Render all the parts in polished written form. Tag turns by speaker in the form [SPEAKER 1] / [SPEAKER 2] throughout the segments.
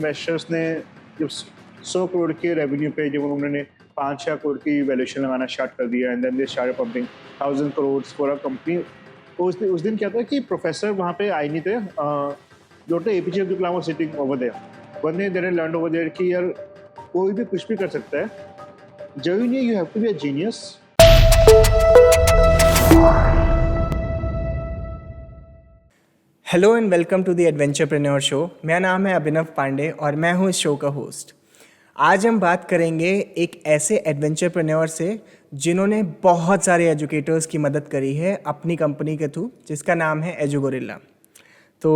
[SPEAKER 1] Investors ने जब 100 करोड़ के रेवेन्यू पे जब उन्होंने 5-6 करोड़ की वैल्यूएशन लगाना स्टार्ट कर दिया and then they started pumping 1000 crore for a company. तो उस दिन क्या था कि प्रोफेसर वहाँ पे आए नहीं थे। Doctor APJ Abdul Kalam was sitting over there. One day they learned over there कि यार कोई भी कुछ भी कर सकता है। जरूरी नहीं you have to be a genius.
[SPEAKER 2] Hello and welcome to the adventurepreneur show. मेरा नाम है अभिनव पांडे और मैं हूँ इस शो का होस्ट। आज हम बात करेंगे एक ऐसे एडवेंचरप्रेन्योर से जिन्होंने बहुत सारे एजुकेटर्स की मदद करी है अपनी कंपनी के थ्रू, जिसका नाम है एजुगोरिल्ला। तो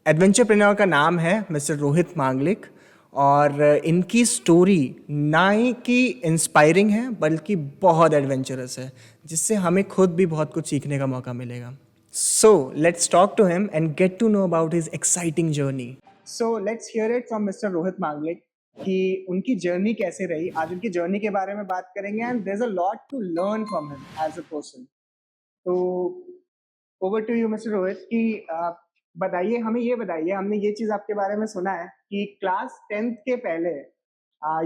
[SPEAKER 2] एडवेंचरप्रेन्योर का नाम है मिस्टर रोहित मांगलिक और इनकी स्टोरी ना ही कि इंस्पायरिंग है बल्कि बहुत एडवेंचरस है, जिससे हमें खुद भी बहुत कुछ सीखने का मौका मिलेगा। So let's talk to him and get to know about his exciting journey. So let's hear it from Mr. Rohit Manglik कि उनकी जर्नी कैसे रही। आज उनकी जर्नी के बारे में बात करेंगे and there's a lot to learn from him as a person. तो over to you Mr. Rohit कि बताइए, हमें ये बताइए, हमने ये चीज़ आपके बारे में सुना है कि क्लास 10th के पहले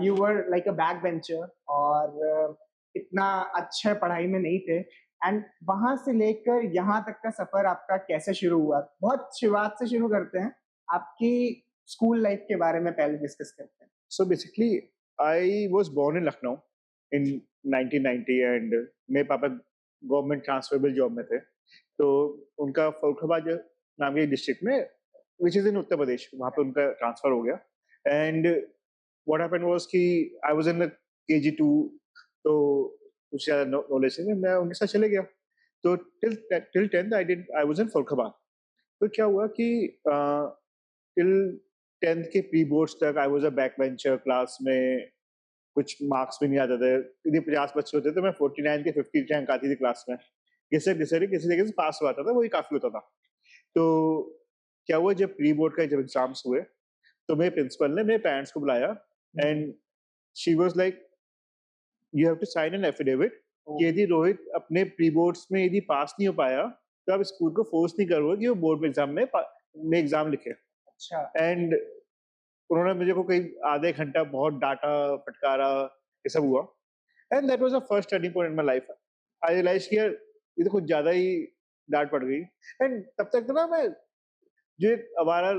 [SPEAKER 2] you were like a back bencher और इतना अच्छा पढ़ाई में नहीं थे एंड वहां से लेकर यहाँ तक का सफर आपका कैसे शुरू हुआ। बहुत शुरुआत से शुरू करते हैं, आपकी स्कूल लाइफ के बारे में पहले डिस्कस करते हैं।
[SPEAKER 1] So basically, I was born in Lucknow in 1990 and मेरे पापा गवर्नमेंट ट्रांसफरेबल जॉब में थे। तो उनका फरुखाबाद नाम के डिस्ट्रिक्ट में which is in Uttar Pradesh, वहाँ पे उनका ट्रांसफ़र हो गया। एंड व्हाट हैपेंड वाज़ कि आई वाज़ इन केजी 2। तो कुछ ज़्यादा नॉलेज नहीं, मैं उनके साथ चले गया। तो till 10th I was in Farrukhabad. तो क्या हुआ कि टिल 10th के प्री बोर्ड्स तक I was a back bencher. Class में कुछ मार्क्स भी नहीं आते थे। यदि 50 बच्चे होते तो मैं 49 के 50 रैंक आती थी क्लास में। किसी किसी तरीके से पास हो जाता था, वही काफ़ी होता था। तो क्या हुआ, जब प्री बोर्ड का जब एग्ज़ाम्स हुए, तो मेरे प्रिंसिपल ने मेरे पेरेंट्स को बुलाया and she was like, "you have to sign an affidavit कि यदि रोहित अपने प्री बोर्ड्स में यदि पास नहीं हो पाया, तो आप स्कूल को फोर्स नहीं करोगे कि वो बोर्ड एग्ज़ाम में एग्ज़ाम लिखे।"
[SPEAKER 2] अच्छा।
[SPEAKER 1] एंड उन्होंने मुझे को कई आधे घंटा बहुत डाँटा, फटकारा, ये सब हुआ। And that was the first turning point in my life. I realise कि यार ये तो कुछ ज़्यादा ही डाँट पड़ गई। एंड तब तक तो ना मैं जो एक आवारा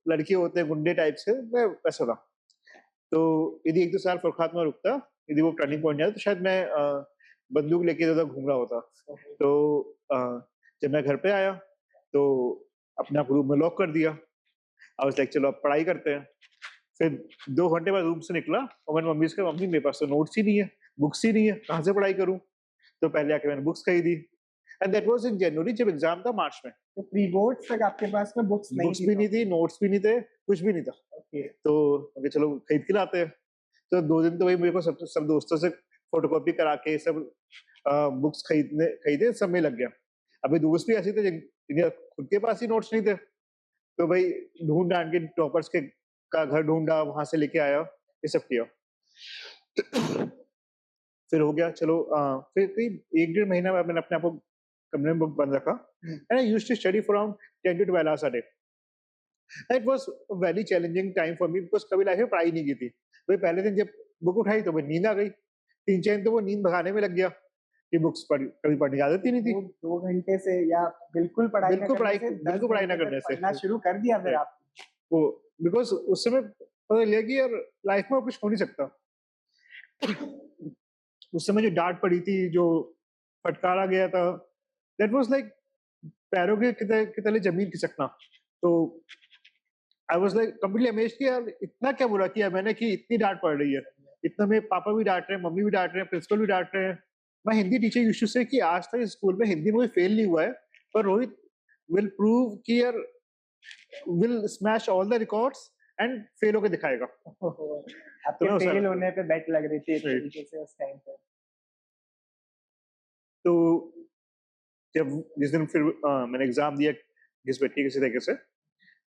[SPEAKER 1] लड़के होते हैं गुंडे टाइप से, मैं वैसा था। तो यदि 1-2 साल फुरखात में रुकता, यदि वो टर्निंग पॉइंट नहीं आता, तो शायद मैं बंदूक लेके इधर-उधर घूम रहा होता। तो अ, जब मैं घर पे आया, तो अपने आप रूम में लॉक कर दिया। आई वाज़ लाइक चलो अब पढ़ाई करते हैं। फिर 2 घंटे बाद रूम से निकला और मैंने मम्मी से कहा, "मम्मी मेरे पास तो नोट्स ही नहीं है, बुक्स ही नहीं है, कहाँ से पढ़ाई करूँ?" तो पहले आके मैंने बुक्स खरीदी एंड दैट वाज़ इन जनवरी, जब एग्ज़ाम था मार्च में।
[SPEAKER 2] तो प्री बोर्ड्स तक आपके पास में बुक्स नहीं
[SPEAKER 1] बुक्स
[SPEAKER 2] थी
[SPEAKER 1] भी
[SPEAKER 2] तो?
[SPEAKER 1] नहीं थी, नोट्स भी नहीं थे, कुछ भी नहीं था।
[SPEAKER 2] ओके।
[SPEAKER 1] तो मैंने कहा चलो खरीद के लाते हैं। तो 2 दिन तो वही मेरे को सब दोस्तों से फ़ोटोकॉपी करा के सब बुक्स खरीदे, सब में लग गया। अभी दोस्त भी ऐसे थे जिनके खुद के पास ही नोट्स नहीं थे। तो भाई ढूँढ-ढाँड़ के टॉपर्स के का घर ढूँढा, वहाँ से लेके आया, ये सब किया। फिर हो गया चलो, फिर करीब 1 डेढ़ महीना में मैंने अपने आप को कमरे में बंद रखा and I used to study for around 10 to 12 hours a day. It was a very challenging time for me because कभी लाइफ में पढ़ाई नहीं की थी। वही पहले दिन जब बुक उठाई तो मुझे नींद आ गई। 3-4 दिन तो वो नींद भगाने में लग गया कि बुक्स कभी पढ़ने की आदत ही नहीं थी।
[SPEAKER 2] वो 2 घंटे से या बिल्कुल पढ़ाई ना करने से 10
[SPEAKER 1] बिल्कुल पढ़ाई ना
[SPEAKER 2] घंटे तक
[SPEAKER 1] करने से।
[SPEAKER 2] पढ़ना शुरू कर दिया फिर
[SPEAKER 1] राइट।
[SPEAKER 2] आपने?
[SPEAKER 1] वो बिकॉज़ उस समय पता चला कि यार लाइफ में और कुछ हो नहीं सकता। उस समय जो डाँट पड़ी थी, जो फटकारा गया था, दैट वाज़ लाइक पैरों के तले ज़मीन खिसकना। तो I was like completely amazed कि यार इतना क्या बुरा किया मैंने कि इतनी डाँट पड़ रही है। इतना मेरे पापा भी डाँट रहे हैं, मम्मी भी डाँट रहे हैं, प्रिंसिपल भी डाँट रहे हैं। My Hindi teacher used to say कि आज तक इस स्कूल में हिंदी में कोई फेल नहीं हुआ है, पर रोहित विल प्रूव कि यार will smash all the records and fail होके दिखाएगा। तो
[SPEAKER 2] आपके
[SPEAKER 1] मैं उस
[SPEAKER 2] फेल होने पे बेट लग रही थी एक
[SPEAKER 1] राइट।
[SPEAKER 2] तरीके से उस टाइम पे।
[SPEAKER 1] तो जब जिस दिन फिर मैंने एग्ज़ाम दिया घिस-पिट के किसी तरीके से,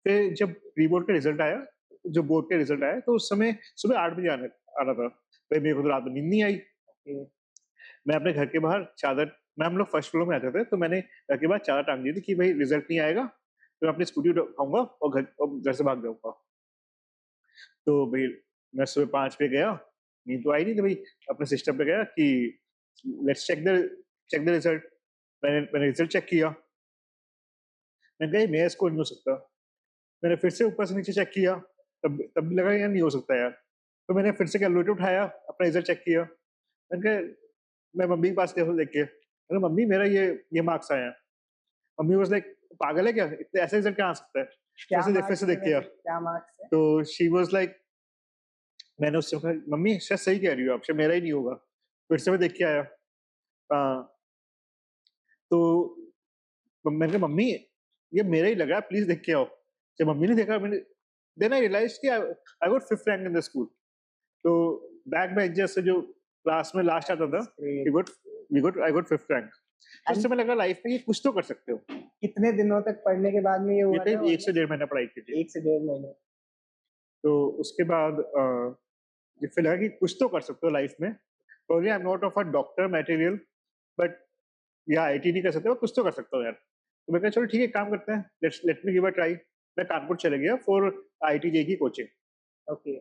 [SPEAKER 1] फिर जब प्री बोर्ड का रिज़ल्ट आया, जो बोर्ड का रिज़ल्ट आया, तो उस समय सुबह 8 बजे आना था। फिर मेरे को तो रात में नींद नहीं आई।
[SPEAKER 2] ओके।
[SPEAKER 1] मैं अपने घर के बाहर चादर, मैं हम लोग फर्स्ट फ्लोर में रहते थे, तो मैंने घर के बाहर चादर टाँग दी थी कि भई रिज़ल्ट नहीं आएगा, तो मैं अपनी स्कूटी उठाऊँगा और घर से भाग जाऊँगा। तो भाई मैं सुबह 5 बजे गया, नींद तो आई नहीं, तो भाई अपने सिस्टम पे गया कि लेट्स चेक द रिजल्ट। मैंने रिजल्ट चेक किया, मैंने कहा ये मेरा स्कोर नहीं हो सकता। मैंने फिर से ऊपर से नीचे चेक किया, तब तब भी लगा यार नहीं हो सकता यार। तो मैंने फिर से कैलकुलेटर उठाया, अपना रिजल्ट चेक किया। मैंने कहा मैं मम्मी के पास गया देख के, मैंने कहा, मम्मी मेरा ये मार्क्स आए हैं। मम्मी वाज लाइक पागल है क्या, इतने ऐसे रिजल्ट क्या आ सकता है।
[SPEAKER 2] क्या
[SPEAKER 1] फिर
[SPEAKER 2] मार्क्स
[SPEAKER 1] से
[SPEAKER 2] थे
[SPEAKER 1] देख किया,
[SPEAKER 2] वैसे, क्या मार्क्स थे?
[SPEAKER 1] तो शी वाज लाइक, मैंने उससे कहा मम्मी शायद सही कह रही हो आप, शायद मेरा ही नहीं होगा। फिर से मैं देख के आया। तो मैंने कहा मम्मी ये मेरा ही लग रहा है, प्लीज देख के आओ। जब मम्मी ने देखा, मैंने देन आई रियलाइज कि I got fifth rank in the school. तो बैक बेंचर से जो क्लास में लास्ट आता था,
[SPEAKER 2] Great.
[SPEAKER 1] I got fifth rank. तो
[SPEAKER 2] And
[SPEAKER 1] उससे मैं लगा लाइफ में ये कुछ तो कर सकते हो।
[SPEAKER 2] कितने दिनों तक पढ़ने के बाद में ये
[SPEAKER 1] ये
[SPEAKER 2] हुआ था?
[SPEAKER 1] करीब 1 से 1.5 महीना पढ़ाई की थी।
[SPEAKER 2] 1 से 1.5 महीने।
[SPEAKER 1] तो उसके बाद ये फिर लगा कि कुछ तो कर सकते हो लाइफ में। Probably I am not of a doctor material, but या आईटी नहीं कर सकते, कुछ तो कर सकता हूँ यार। तो मैं कहा चलो ठीक है, काम करते हैं, let me give a try. मैं कानपुर चले गया फॉर आईटी जे की कोचिंग।
[SPEAKER 2] ओके।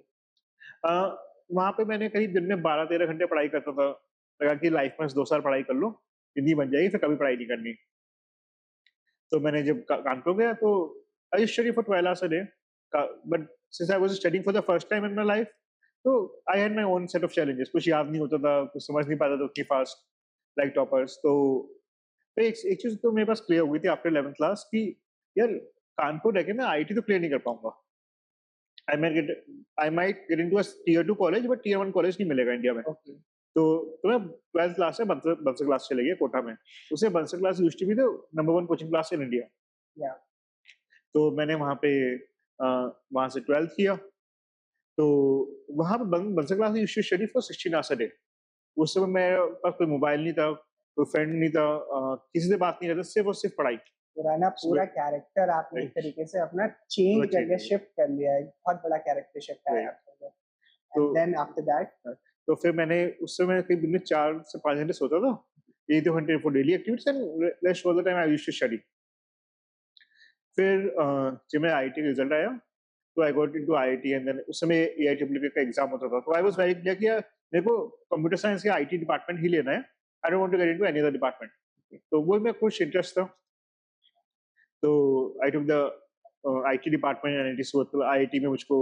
[SPEAKER 1] वहां पे मैंने करीब दिन में 12-13 घंटे पढ़ाई करता था। लगा कि लाइफ में 2 साल पढ़ाई कर लो, हिंदी बन जाएगी, फिर कभी पढ़ाई नहीं करनी। तो मैंने जब कानपुर गया तो I study for 12 hours a day, but since I was studying for the first time in my life, तो I had my own set of challenges. कुछ याद नहीं होता था, कुछ समझ नहीं पाता था उतनी फास्ट लाइक टॉपर्स। तो एक चीज तो मेरे पास क्लियर हो गई थी आफ्टर 11th क्लास कि यार कानपुर रह के मैं आईटी तो क्लियर नहीं कर पाऊंगा। I might get I might get into a tier 2 कॉलेज, बट टियर 1 कॉलेज नहीं मिलेगा इंडिया में।
[SPEAKER 2] ओके।
[SPEAKER 1] तो मैं 12th क्लास से बंसर क्लास चले गए कोटा में। उसे Bansal class used to be the number 1 coaching class in India.
[SPEAKER 2] Yeah.
[SPEAKER 1] तो मैंने वहाँ पे वहाँ से 12th किया। तो वहाँ पे Bansal class used to study for 16 hours a day। उस समय मेरे पास कोई मोबाइल नहीं था, कोई फ्रेंड नहीं था, किसी से बात नहीं करता, सिर्फ और सिर्फ पढ़ाई।
[SPEAKER 2] पुराना
[SPEAKER 1] सुबह
[SPEAKER 2] पूरा कैरेक्टर आपने एक
[SPEAKER 1] राइट,
[SPEAKER 2] तरीके से अपना चेंज
[SPEAKER 1] पूरा
[SPEAKER 2] करके
[SPEAKER 1] चीज़
[SPEAKER 2] शिफ्ट कर लिया है, बहुत बड़ा कैरेक्टर शिफ्ट आया
[SPEAKER 1] राइट।
[SPEAKER 2] आपके अंदर।
[SPEAKER 1] तो
[SPEAKER 2] एंड देन आफ्टर दैट?
[SPEAKER 1] तो फिर मैंने उस समय करीब दिन में 4 से 5 घंटे सोता था। 8 घंटे for daily activities and rest of the time I used to study. फिर जब मेरा आईआईटी का रिजल्ट आया, तो I got into IIT and then उस समय एआईट्रिपल का एग्जाम होता था। तो आई वाज वेरी क्लियर कि यार मेरे को कंप्यूटर साइंस या आईटी डिपार्टमेंट ही लेना है। I don't want to get into any other department. तो वो मैं कुछ इंटरेस्ट था। तो I took the IT department NIT Surat. IIT में मुझको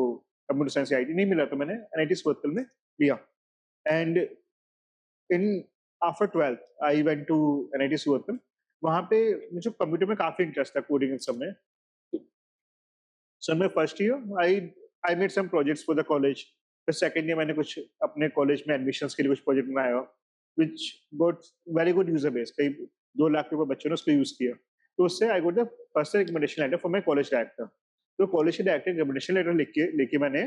[SPEAKER 1] कंप्यूटर साइंस आईटी नहीं मिला, तो मैंने एनआईटी सूरत में लिया। And in after 12th I went to NIT Surat. वहाँ पे मुझे कंप्यूटर में काफी इंटरेस्ट था, कोडिंग इन सब में। So in my first year, I made some projects for the college. फिर सेकेंड ईयर मैंने कुछ अपने कॉलेज में एडमिशन्स के लिए कुछ प्रोजेक्ट बनाया, which got very good user base. कई 2 लाख के ऊपर बच्चों ने उसको यूज किया। तो उससे I got the first recommendation letter for my college director. तो कॉलेज के डायरेक्टर रिकमेंडेशन लेटर लेके मैंने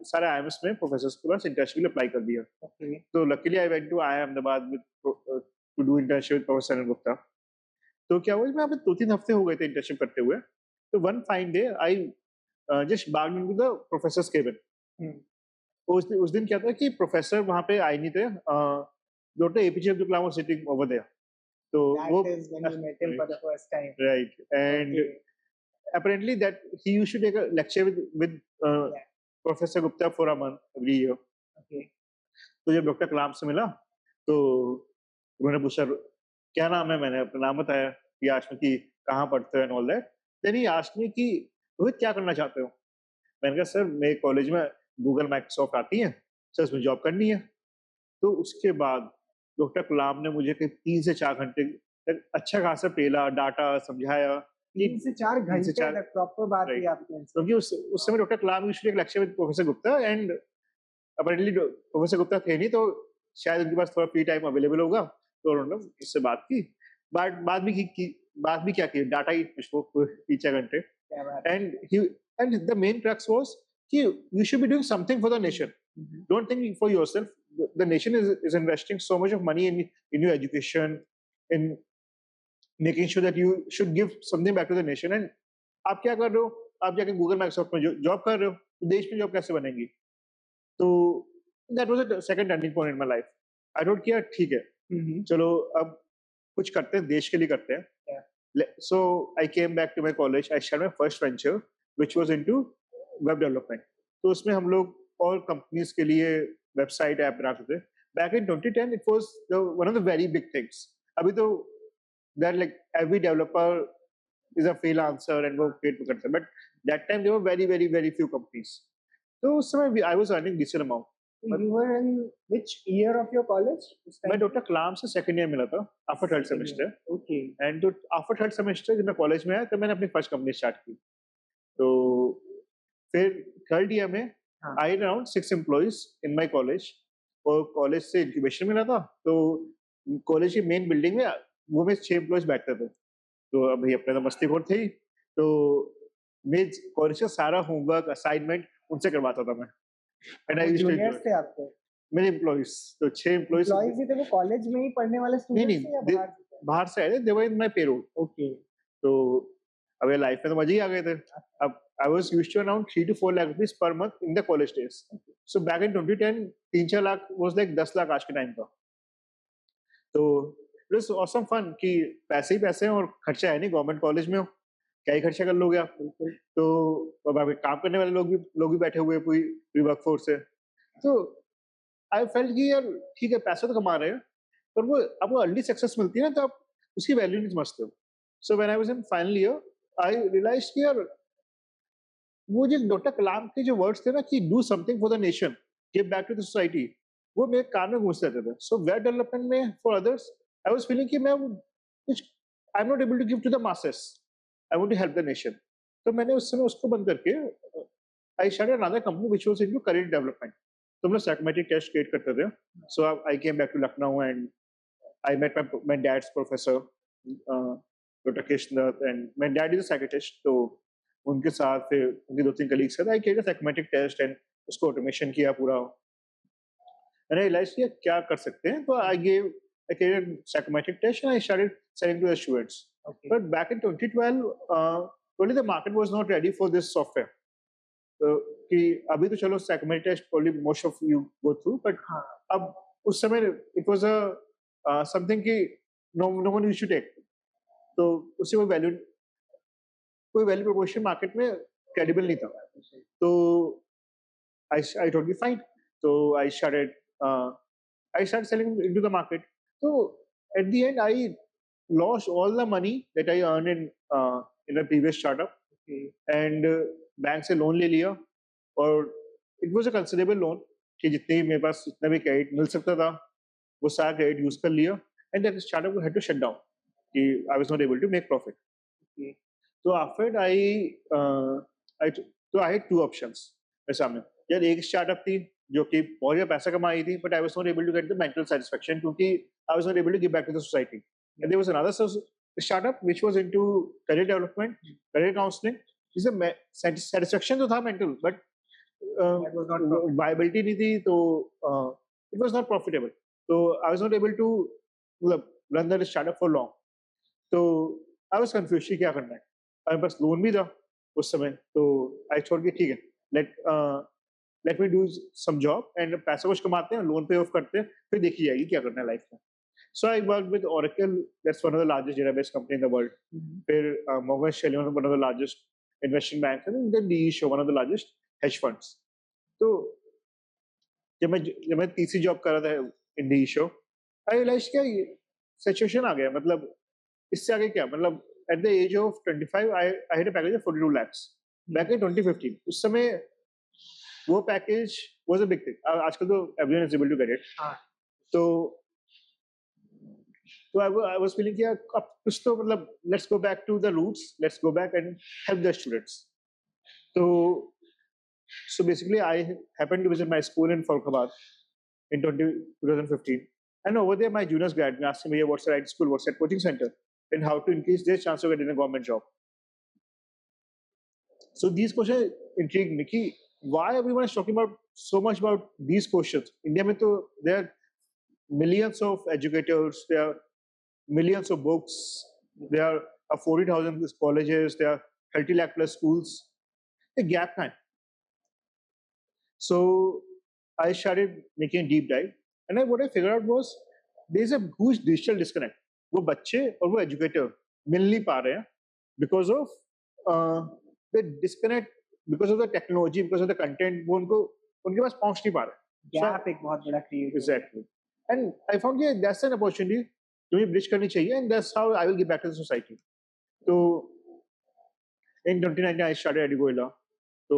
[SPEAKER 1] सारे IIMs में प्रोफेसर के पास इंटर्नशिप के लिए अप्लाई कर दिया।
[SPEAKER 2] ओके।
[SPEAKER 1] तो luckily I went to IIM Ahmedabad to do internship with professor Anil Gupta. तो क्या हुआ, मैं 2-3 हफ्ते हो गए थे इंटर्नशिप करते हुए। तो one fine day I just Bagh into the professors cabin. उस दिन क्या था कि प्रोफेसर वहां पे आए नहीं थे। Doctor APJ Abdul Kalam was sitting over there. तो वो
[SPEAKER 2] That is when you met him for the first time.
[SPEAKER 1] Right and
[SPEAKER 2] Okay.
[SPEAKER 1] apparently that he used to take a lecture with
[SPEAKER 2] Yeah.
[SPEAKER 1] Professor Gupta for a month every year.
[SPEAKER 2] Okay.
[SPEAKER 1] तो जब doctor Kalam से मिला, तो उन्होंने पूछा क्या नाम है, मैंने अपना नाम बताया। ही आस्क्ड मी कि कहाँ पढ़ते हो and all that. Then he asked me कि रोहित क्या करना चाहते हो। मैंने कहा सर मेरे कॉलेज में गूगल माइक्रोसॉफ्ट आती है, सर उसमें जॉब करनी है। तो उसके बाद डॉक्टर कलाम ने मुझे करीब 3 से 4 घंटे तक अच्छा खासा पेला, डाटा, समझाया कि
[SPEAKER 2] 3 से 4
[SPEAKER 1] 3 से
[SPEAKER 2] घंटे
[SPEAKER 1] 4
[SPEAKER 2] तक प्रॉपर बात हुई
[SPEAKER 1] राइट।
[SPEAKER 2] आपकी उनसे?
[SPEAKER 1] क्योंकि उस समय doctor Kalam used to take lecture with professor Gupta and apparently professor Gupta थे नहीं, तो शायद उनके पास थोड़ा फ्री टाइम अवेलेबल होगा, तो उन्होंने उससे बात की। बात भी क्या की, डाटा ही मुझको 3-4 घंटे।
[SPEAKER 2] क्या बात है?
[SPEAKER 1] And the main crux was कि you should be doing something for the nation. Don't think for yourself. The nation is investing so much of money in your education, in making sure that you should give something back to the nation. And आप क्या कर रहे हो, आप जाके Google Microsoft में job कर रहे हो, तो देश में जॉब कैसे बनेगी। तो that was a second turning point in my life. I don't care, ठीक है चलो अब कुछ करते हैं, देश के लिए करते हैं। So I came back to my college. I started my first venture, which was into web development. तो उसमें हम लोग और कंपनीज के लिए वेबसाइट ऐप बनाते थे। Back in 2010 it was one of the very big things. अभी तो there like every developer is a freelancer and वो क्रिएट करते हैं, but that time there were very very very few companies. तो उस समय I was earning decent amount.
[SPEAKER 2] You were in which year of your college?
[SPEAKER 1] मैं doctor Kalam से second year मिला था after third semester.
[SPEAKER 2] Okay.
[SPEAKER 1] And after third semester जब मैं college में आया तब मैंने अपनी फर्स्ट कंपनी स्टार्ट की। तो फिर थर्ड ईयर में
[SPEAKER 2] हाँ.
[SPEAKER 1] I had around 6 employees in my college, और कॉलेज से इंक्यूबेशन मिला था, तो कॉलेज की मेन बिल्डिंग में वो में 6 एम्प्लॉइज बैठते थे। तो अभी अपने तो मस्तीखोर थे ही, तो मैं कॉलेज का सारा होमवर्क असाइनमेंट उनसे करवाता था मैं। And I used to
[SPEAKER 2] juniors थे आपके?
[SPEAKER 1] मेरे एम्प्लॉइज तो 6 एम्प्लॉइज
[SPEAKER 2] एम्प्लॉइज ही थे, वो कॉलेज में ही पढ़ने वाले
[SPEAKER 1] नहीं
[SPEAKER 2] स्टूडेंट्स थे या
[SPEAKER 1] नहीं,
[SPEAKER 2] बाहर से थे?
[SPEAKER 1] बाहर से आए थे, दे वर इन माय पेरोल।
[SPEAKER 2] ओके।
[SPEAKER 1] तो अब ये लाइफ में तो मजे ही आ गए थे। अब I was used to around 3 to 4 lakh rupees per month in the college days. So back in 2010 3-4 lakh was like 10 lakh आज के टाइम का। तो इट वाज ऑसम फन कि पैसे ही पैसे हैं और खर्चा है नहीं, गवर्नमेंट कॉलेज में हो क्या ही खर्चा कर लोगे आप। तो अब अभी काम करने वाले लोग भी बैठे हुए हैं, पूरी पूरी वर्कफोर्स है। तो आई फेल्ट कि यार ठीक है पैसे तो कमा रहे हैं, पर वो आपको अर्ली सक्सेस मिलती है ना, तो आप उसकी वैल्यू नहीं समझते हो। So when I was in final year I realised कि यार वो जो डॉक्टर कलाम के जो वर्ड्स थे ना कि do something for the nation, give back to the society, वो मेरे कान में घुस जाते थे। सो वेब डेवलपमेंट में for others I was feeling कि मैं कुछ I am not able to give to the masses, I want to help the nation. तो मैंने उस समय उसको बंद करके I started another company which was into career development. तो हम लोग साइकोमेट्रिक टेस्ट क्रिएट करते थे। So I came back to Lucknow and I met my dad's professor, Dr. Krishnath, and my dad is a psychiatrist. तो उनके साथ फिर उनके 2-3 कलीग्स के साथ आई created a psychometric test and उसको ऑटोमेशन किया पूरा। मैंने रियलाइज किया क्या कर सकते हैं, तो I created psychometric test and I started selling to the students.
[SPEAKER 2] Okay.
[SPEAKER 1] But back in 2012, probably the market was not ready for this software. कि अभी तो चलो psychometric test probably most of you go through, but
[SPEAKER 2] हाँ.
[SPEAKER 1] अब उस समय it was a something कि no one used to take. तो उससे कोई वैल्यू प्रोपोर्शन मार्केट में क्रेडिबल नहीं था। तो आई टोल्ड बी फाइन। तो I started selling into the market. तो at the end I lost all the money that I earn in a previous startup, and bank से loan ले लिया, और it was a considerable loan कि जितने मेरे पास जितना भी क्रेडिट मिल सकता था वो सारा क्रेडिट यूज कर लिया, and that startup had to shut down कि I was not able to make profit. तो आफ्टर आई हैड 2 ऑप्शंस मेरे सामने। यार एक स्टार्टअप थी जो कि बहुत ज्यादा पैसा कमा रही थी, but I was not able to get the mental satisfaction क्योंकि I was not able to give back to the society. And there was another startup which was into career development, career counselling, जिसमें satisfaction तो था mental, but viability नहीं थी, तो it was not profitable. तो I was not able to मतलब run the startup for long. तो I was confuse कि क्या करना है। मेरे पास लोन भी था उस समय, तो आई छोड़ के ठीक है, let me do some job and पैसा कुछ कमाते हैं, लोन पे ऑफ करते हैं, फिर देखी जाएगी क्या करना है लाइफ में। So I work with Oracle, that's one of the largest database company in the world. फिर Morgan Stanley, one of the largest investment bank, and then DE Shaw, one of the largest hedge funds. तो जब मैं तीसरी job कर रहा था in DE Shaw, I realise क्या ये सिचुएशन आ गया, मतलब इससे आगे क्या, मतलब at the age of 25 I had a package of 42 lakhs back in 2015। उस समय वो package was a big thing. आजकल तो everyone is able to get it. तो आई वाज फीलिंग कि अब कुछ तो मतलब let's go back to the roots, let's go back and help the students. तो so basically I happened to visit my school in Farrukhabad in 2015, and over there my juniors graduated and asked me, what's the right school, what's the right coaching center, and how to increase their chance of getting a government job. So these questions intrigued me कि why everyone is talking about so much about these questions. India में तो there are millions of educators, there are millions of books, there are 40,000 colleges, there are 30 lakh plus schools. A gap कहाँ है? So I started making a deep dive, and what I figured out was there's a huge digital disconnect. वो बच्चे और वो educator मिल नहीं पा रहे हैं because of the disconnect because of the technology, because of the content, वो उनको उनके पास पहुंच नहीं पा रहे।
[SPEAKER 2] गैप एक बहुत बड़ा create.
[SPEAKER 1] Exactly, and I found that's an opportunity जो मुझे ब्रिज करनी चाहिए, and that's how I will give back to the society. तो in 2019 I started Edugoila. तो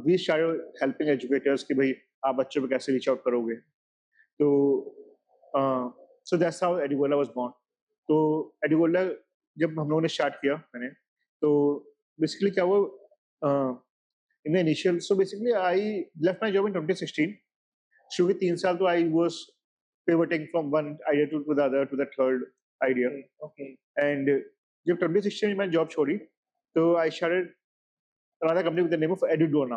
[SPEAKER 1] we started helping educators कि भाई आप बच्चों पे कैसे reach out करोगे। तो so that's how Edugoila was born. तो Edugoila जब हम लोगों ने start किया मैंने, तो basically क्या हुआ, in the initial, so basically I left my job in 2016. शुरू के 3 साल तो I was pivoting from one idea to the other to the third idea.
[SPEAKER 2] Okay.
[SPEAKER 1] And जब 2016 में मैंने जॉब छोड़ी, तो I started another company with the name of EduDona.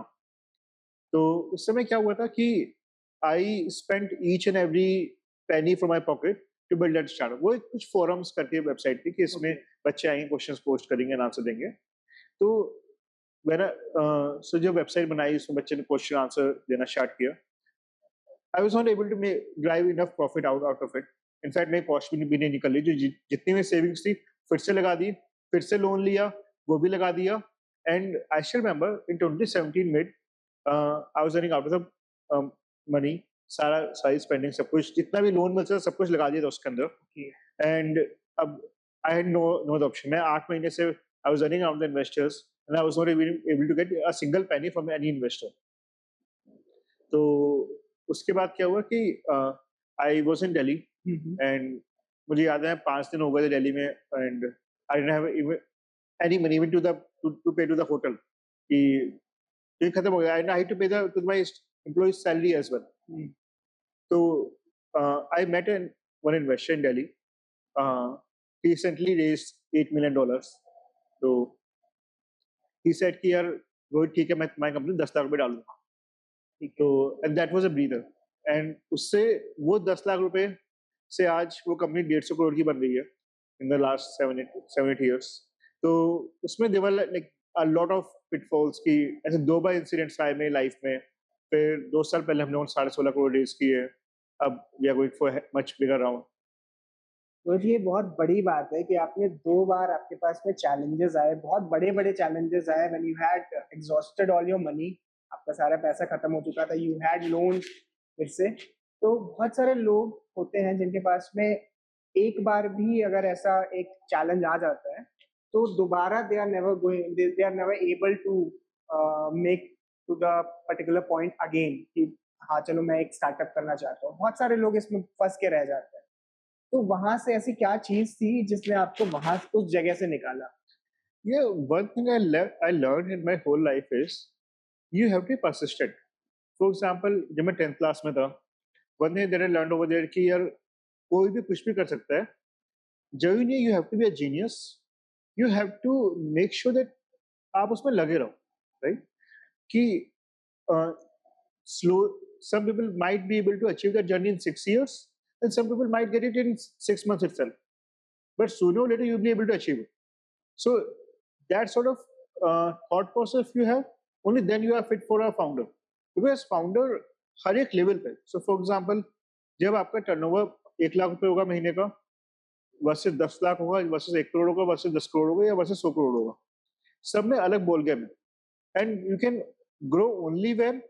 [SPEAKER 1] तो उस समय क्या हुआ था कि I spent each and every penny from my pocket to build that startup. वो कुछ forums करके वेबसाइट थी कि इसमें बच्चे आएंगे, क्वेश्चंस पोस्ट करेंगे, आंसर देंगे। तो मैंने so जब वेबसाइट बनाई, उसमें बच्चे ने क्वेश्चन आंसर देना स्टार्ट किया, I was not able to drive enough profit out of it. In fact, मेरी कॉस्ट भी नहीं निकल रही, जो जितनी मेरी सेविंग्स थी फिर से लगा दी, फिर से लोन लिया, वो भी लगा दिया। And I still remember in 2017 mid I was running out of the money, सारी स्पेंडिंग, सब कुछ जितना भी लोन मिलता था सब कुछ लगा दिया था उसके अंदर। एंड अब आई हैड नो ऑप्शन। मैं 8 महीने से I was running out the investors and I was not able to get a single penny from any investor. तो उसके बाद क्या हुआ कि I was in Delhi, and मुझे याद है 5 दिन हो गए थे दिल्ली में, and I didn't have any money even to pay to the hotel कि ये खत्म हो गया, and I had to pay to my employees salary as well. तो I met one investor in Delhi, he recently raised $8 million. तो he said कि यार रोहित ठीक है, मैं तुम्हारी कंपनी 10 लाख रुपए डालूंगा। तो and that was a breather, and उससे वो 10 लाख रुपए से आज वो कंपनी 150 करोड़ की बन गई है इन द लास्ट 7-8 years। तो उसमें there were like a lot of pitfalls की, ऐसे 2 बार इंसिडेंट्स आए मेरी लाइफ में। फिर 2 साल पहले हम लोगों ने 16.5 करोड़ रेज किए, अब we are going for much bigger round.
[SPEAKER 2] तो ये बहुत बड़ी बात है कि आपने 2 बार आपके पास में चैलेंजेस आए, बहुत बड़े-बड़े चैलेंजेस आए, when you had exhausted all your money, आपका सारा पैसा खत्म हो चुका था, यू हैड लोन फिर से। तो बहुत सारे लोग होते हैं जिनके पास में एक बार भी अगर ऐसा एक चैलेंज आ जाता है, तो दोबारा they are never able to make to the particular point again कि हाँ, चलो मैं एक स्टार्टअप करना चाहता हूँ। बहुत सारे लोग इसमें फँस के रह जाते हैं। तो वहां से ऐसी क्या चीज थी जिसने आपको वहां उस जगह से निकाला?
[SPEAKER 1] Yeah, one thing I learned in my whole life is you have to be persistent. For example, जब मैं 10th क्लास में था, one thing that I learned over there कि यार कोई भी कुछ भी कर सकता है। जरूरी नहीं you have to be a genius. You have to make sure that आप उसमें लगे रहो, right? कि slow. Some people might be able to achieve that journey in 6 years, and some people might get it in 6 months itself. But sooner or later you'll be able to achieve it. So that sort of thought process you have, only then you are fit for a founder. Because founder हर एक level पे, so for example, जब आपका turnover 1 lakh रुपए होगा महीने का, versus 10 lakh होगा, versus 1 crore होगा, वर्सेस 10 करोड़ होगा, या वर्सेस 100 करोड़ होगा, सब में अलग बॉल गेम है। And you can grow only when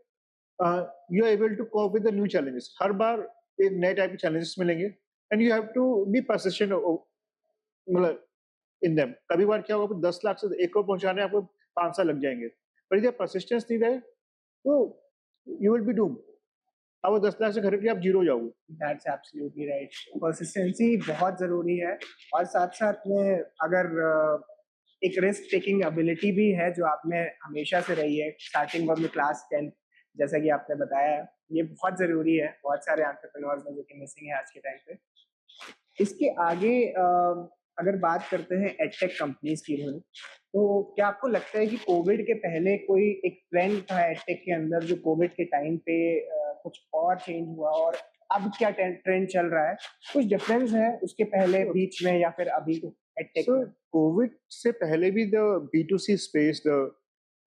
[SPEAKER 1] you are able to cope with the new challenges. हर बार एक नए टाइप के चैलेंजेस मिलेंगे, and you have to be persistent मतलब इन देम। कभी बार क्या होगा, 10 लाख से 1 करोड़ पहुंचाने आपको 5 साल लग जाएंगे, पर यदि परसिस्टेंस नहीं रहे तो यू विल बी डूम्ड। अब वो 10 लाख से खरीद के आप जीरो हो जाओगे।
[SPEAKER 2] That's absolutely right. परसिस्टेंसी बहुत जरूरी है, और साथ-साथ में अगर एक रिस्क टेकिंग एबिलिटी भी है जो आप में हमेशा से रही है स्टार्टिंग ऑफ द क्लास 10, जैसा कि आपने बताया, ये बहुत जरूरी है बहुत सारे एंटरप्रेन्योर्स में जो कि मिसिंग है आज के टाइम पे। इसके आगे अगर बात करते हैं एडटेक कंपनीज की, तो क्या आपको लगता है कि कोविड के पहले कोई एक ट्रेंड था एडटेक के अंदर जो कोविड के टाइम पे कुछ और चेंज हुआ, और अब क्या ट्रेंड चल रहा है? कुछ डिफरेंस है उसके पहले, बीच में, या फिर अभी एडटेक में?
[SPEAKER 1] कोविड से पहले भी the B2C space, the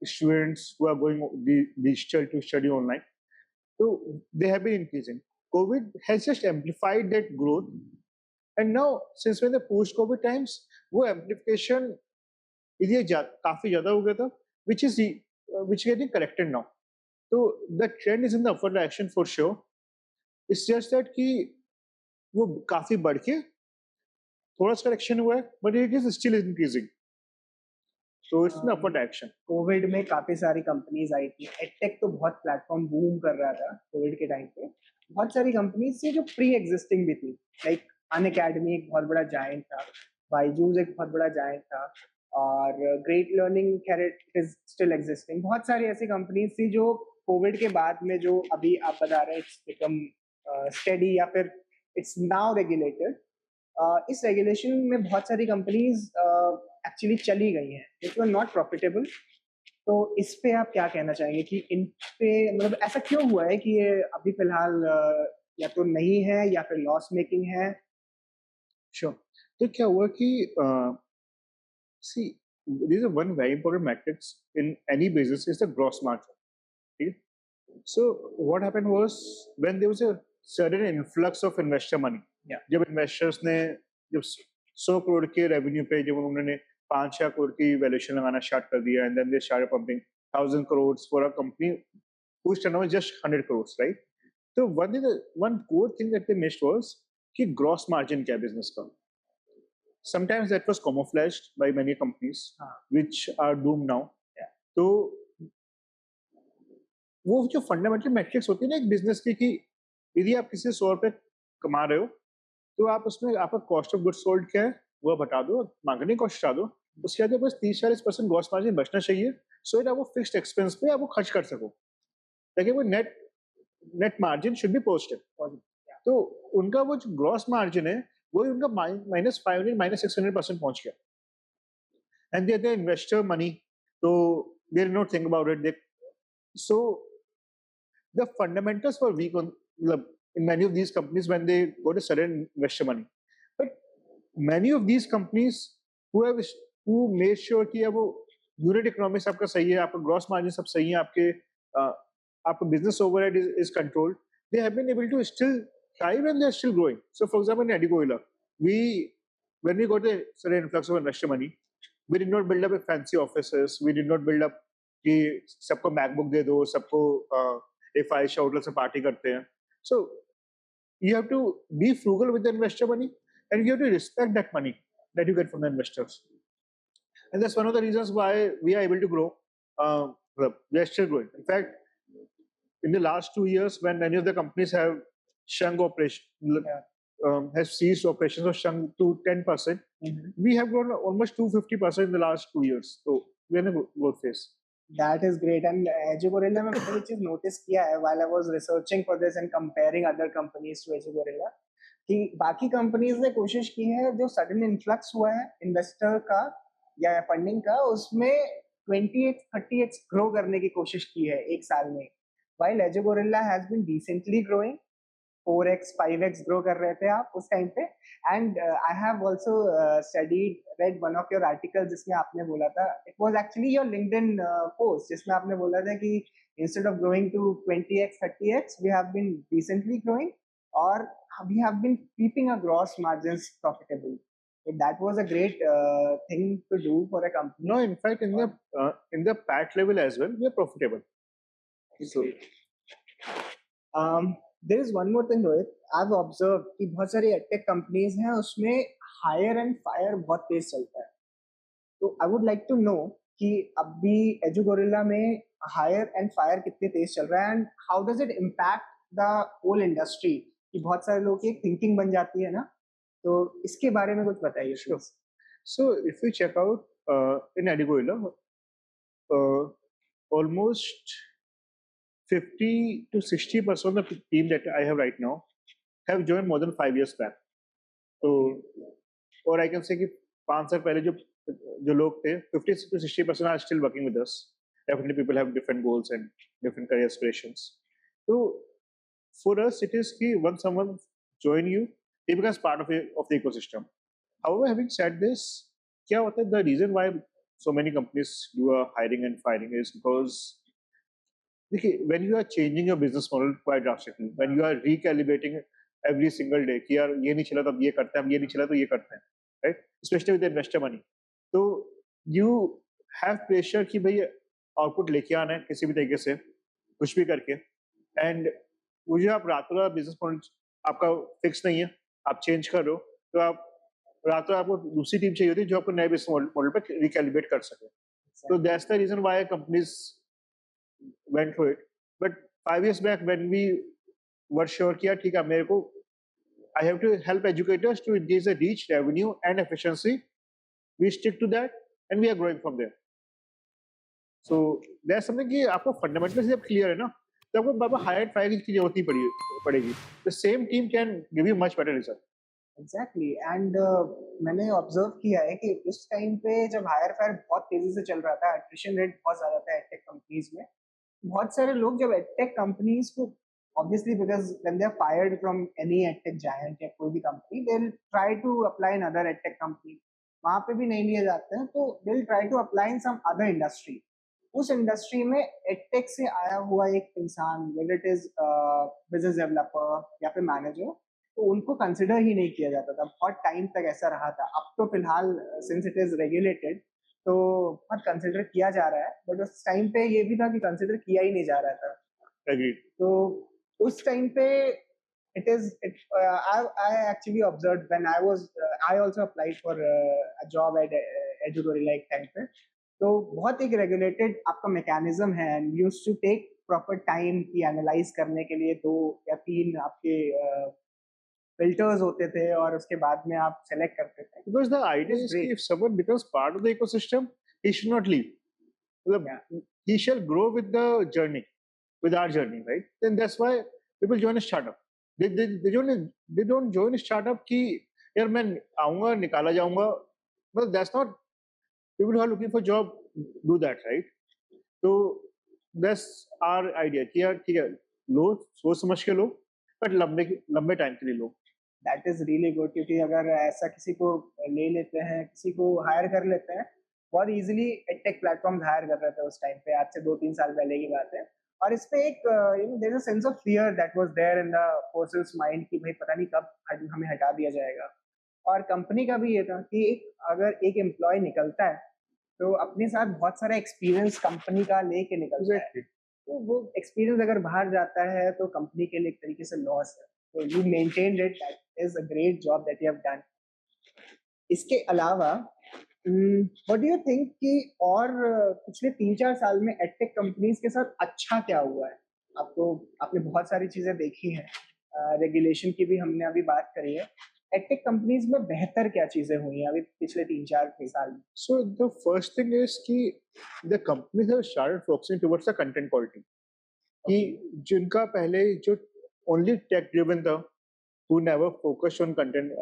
[SPEAKER 1] students who are going digital to study online, so they have been increasing. COVID has just amplified that growth, and now since when the post COVID times, वो amplification इसलिए काफी ज्यादा हो गया था which is which getting corrected now. So the trend is in the upward direction for sure. It's just that कि वो काफी बढ़ के थोड़ा सा करेक्शन हुआ है, but it is still increasing. So it's an upward direction.
[SPEAKER 2] Covid में काफी सारी कंपनीज आई थी, एडटेक तो बहुत प्लेटफॉर्म बूम कर रहा था कोविड के टाइम पे। बहुत सारी कंपनीज थी जो प्री एग्जिस्टिंग भी थी, लाइक अन अकेडमी एक बहुत बड़ा जायंट था, बायजूस एक बहुत बड़ा जायंट था, और great learning it is still existing. बहुत सारी ऐसी कंपनीज थी जो कोविड के बाद में, जो अभी आप बता रहे हैं इट्स बिकम स्टेडी या फिर इट्स नाउ रेगुलेटेड, इस रेगुलेशन में बहुत सारी कंपनीज एक्चुअली चली गई हैं विच वर नॉट प्रॉफिटेबल। तो इस पे आप क्या कहना चाहेंगे कि इन पे मतलब ऐसा क्यों हुआ है कि ये अभी फिलहाल या तो नहीं है या फिर लॉस मेकिंग है?
[SPEAKER 1] Sure. तो क्या हुआ कि see, this is one very important metrics in any business is the gross margin. Okay? So what happened was when there was a sudden influx of investor money.
[SPEAKER 2] Yeah.
[SPEAKER 1] जब investors ने जब 100 करोड़ के revenue पे जब उन्होंने 5-6 करोड़ की valuation लगाना start कर दिया, and then they started pumping 1,000 crores for a company whose turnover is just 100 crores, right? So one core thing that they missed was कि gross margin क्या है business का. Sometimes that was camouflaged by many companies which are doomed now.
[SPEAKER 2] Yeah.
[SPEAKER 1] तो वो जो fundamental matrix होती है ना एक बिजनेस की, कि यदि आप किसी 100 रुपए कमा रहे हो तो आप उसमें आपका कॉस्ट ऑफ गुड्स सोल्ड क्या है वो बता दो, मार्केटिंग कॉस्ट हटा दो, उसके बाद बस 30-40% ग्रॉस मार्जिन बचना चाहिए, सो दैट आप वो फिक्स्ड एक्सपेंस पे आप वो खर्च कर सको, ताकि वो net margin should be positive. तो उनका वो जो ग्रॉस मार्जिन है वो उनका -500 -600% पहुंच गया, and they are investor money, तो they did not think about it. So the fundamentals were weak in many of these companies when they got a sudden investor money. But many of these companies who made sure कि वो unit economics आपका सही है, आपका gross margin सब सही है, आपका business overhead is controlled, they have been able to still thrive and they are still growing. So for example, in Edigoila, when we got a sudden influx of investor money, we did not build up a fancy offices, we did not build up कि सबको MacBook दे दो, सबको एक 5 star hotel से party करते हैं। So you have to be frugal with the investor money and you have to respect that money that you get from the investors, and that's one of the reasons why we are able to grow, we are still growing. In fact in the last 2 years when many of the companies have shrunk operation, have ceased operations or shrunk to 10%, we have grown almost 250% in the last 2 years, so we are in a growth phase.
[SPEAKER 2] That is great. And Edugorilla में मैंने चीज notice किया है while I was researching for this and comparing other companies to Edugorilla, कि बाकी companies ने कोशिश की है जो सडन इन्फ्लक्स हुआ है इन्वेस्टर का या फंडिंग का, उसमें 20x-30x ग्रो करने की कोशिश की है एक साल में, while Edugorilla has been decently growing 4x 5x grow कर रहे थे आप उस टाइम पे। And I have also read one of your article जिसमें आपने बोला था, it was actually your LinkedIn post, जिसमें आपने बोला था कि instead of growing to 20x 30x we have been recently growing और we have been keeping a gross margins profitable. So that was a great thing to do for a company.
[SPEAKER 1] No, in fact, in the PAT level as well, we are profitable.
[SPEAKER 2] So, there is one more thing, Rohit. I've observed कि बहुत सारी edtech companies हैं उसमें higher and fire बहुत तेज चलता है। तो I would like to know कि अभी एजुगोरिल्ला में हायर एंड फायर कितने तेज चल रहा है and how does it impact the whole industry, कि बहुत सारे लोगों की एक थिंकिंग बन जाती है ना, तो इसके बारे में कुछ बताइए।
[SPEAKER 1] Sure. So if you check out in Edigoila, almost 50 to 60% of the team that I have right now have joined more than 5 years back. So, or I can say कि 5 साल पहले जो लोग थे, 50 to 60% are still working with us. Definitely, people have different goals and different career aspirations. So, for us, it is कि once someone join you, he becomes part of the ecosystem. However, having said this, क्या होता है, the reason why so many companies do a hiring and firing is because when you are changing your business model quite drastically, when you are recalibrating every single day कि यार ये नहीं चला तो अब ये करते हैं, अब ये नहीं चला तो ये करते हैं, right? Especially with the investor money, so you have pressure कि भाई आउटपुट लेके आना है किसी भी तरीके से, कुछ भी करके। एंड वो जो आप रातों-रात बिज़नेस मॉडल आपका फिक्स नहीं है, आप चेंज कर रहे हो, तो आप रातों-रात आपको दूसरी टीम चाहिए होती है जो आपको नए बिज़नेस मॉडल मॉडल पे रिकैलिब्रेट कर सके। So that's the reason why companies went through it. But 5 years back when we were sure कि यार ठीक है मेरे को I have to help educators to increase the reach, revenue and efficiency. We stick to that and we are growing from there. So there's something कि आपको fundamentals जब clear है ना, तो आपको बाबा hire and fire की जरूरत नहीं पड़ेगी. The same team can give you much better result.
[SPEAKER 2] Exactly and मैंने ऑब्जर्व किया है कि उस टाइम पे जब हायर फायर बहुत तेजी से चल रहा था, एट्रिशन रेट बहुत ज्यादा था एडटेक कंपनीज में, बहुत सारे लोग जब एडटेक कंपनीज को obviously because when they are fired from any edtech giant या कोई भी company they will try to apply in other edtech company, वहां पे भी नहीं लिए जाते हैं तो they will try to apply in some other industry. उस इंडस्ट्री में एडटेक से आया हुआ एक इंसान whether it is business developer या फिर मैनेजर, तो उनको कंसिडर ही नहीं किया जाता था, बहुत टाइम तक ऐसा रहा था। अब तो फिलहाल सिंस इट इज रेगुलेटेड तो बहुत कंसिडर किया जा रहा है, बट उस टाइम पे ये भी था कि कंसिडर किया ही नहीं जा रहा था।
[SPEAKER 1] Agreed.
[SPEAKER 2] तो उस टाइम पे it is it I actually observed when I also applied for a job at Edugori like time पे, तो बहुत एक रेगुलेटेड आपका मैकेनिज्म है and used to take proper time की एनालाइज करने के लिए 2 या 3 आपके फिल्टर्स होते थे और उसके बाद में आप सेलेक्ट करते थे।
[SPEAKER 1] Because the idea is if someone becomes part of the ecosystem, he should not leave. He shall grow with the journey, with our journey, right? Then that's why people join a startup. They don't join a startup कि यार मैं आऊँगा निकाला जाऊँगा, well that's not people who are looking for job do that, right? So that's our idea कि यार ठीक है लो सोच समझ के लो बट लंबे टाइम के लिए लो।
[SPEAKER 2] दैट इज रियली गुड, क्योंकि अगर ऐसा किसी को ले लेते हैं, किसी को हायर कर लेते हैं, बहुत इजीली एडटेक प्लेटफॉर्म हायर कर रहे थे उस टाइम पे, आज से 2-3 साल पहले की बात है। और इस पे एक there is a sense of fear that was there in the person's mind कि भाई पता नहीं कब हमें हटा दिया जाएगा। और कंपनी का भी ये था कि अगर एक एम्प्लॉय निकलता है तो अपने साथ बहुत सारा एक्सपीरियंस कंपनी का लेके निकलता है, तो वो एक्सपीरियंस अगर बाहर जाता है तो कंपनी के लिए एक तरीके से लॉस है। तो you maintained it, that is a great job that you have done. इसके अलावा व्हाट डू यू थिंक कि और पिछले 3-4 साल में एडटेक कंपनीज के साथ अच्छा क्या हुआ है? आपने बहुत सारी चीजें देखी हैं, रेगुलेशन की भी हमने अभी बात करी है, एडटेक कंपनीज में बेहतर क्या चीजें हुई हैं अभी पिछले 3-4 साल में?
[SPEAKER 1] So the first thing is कि the companies have started focusing towards the content quality. कि जिनका पहले जो only tech driven था, who never focused on content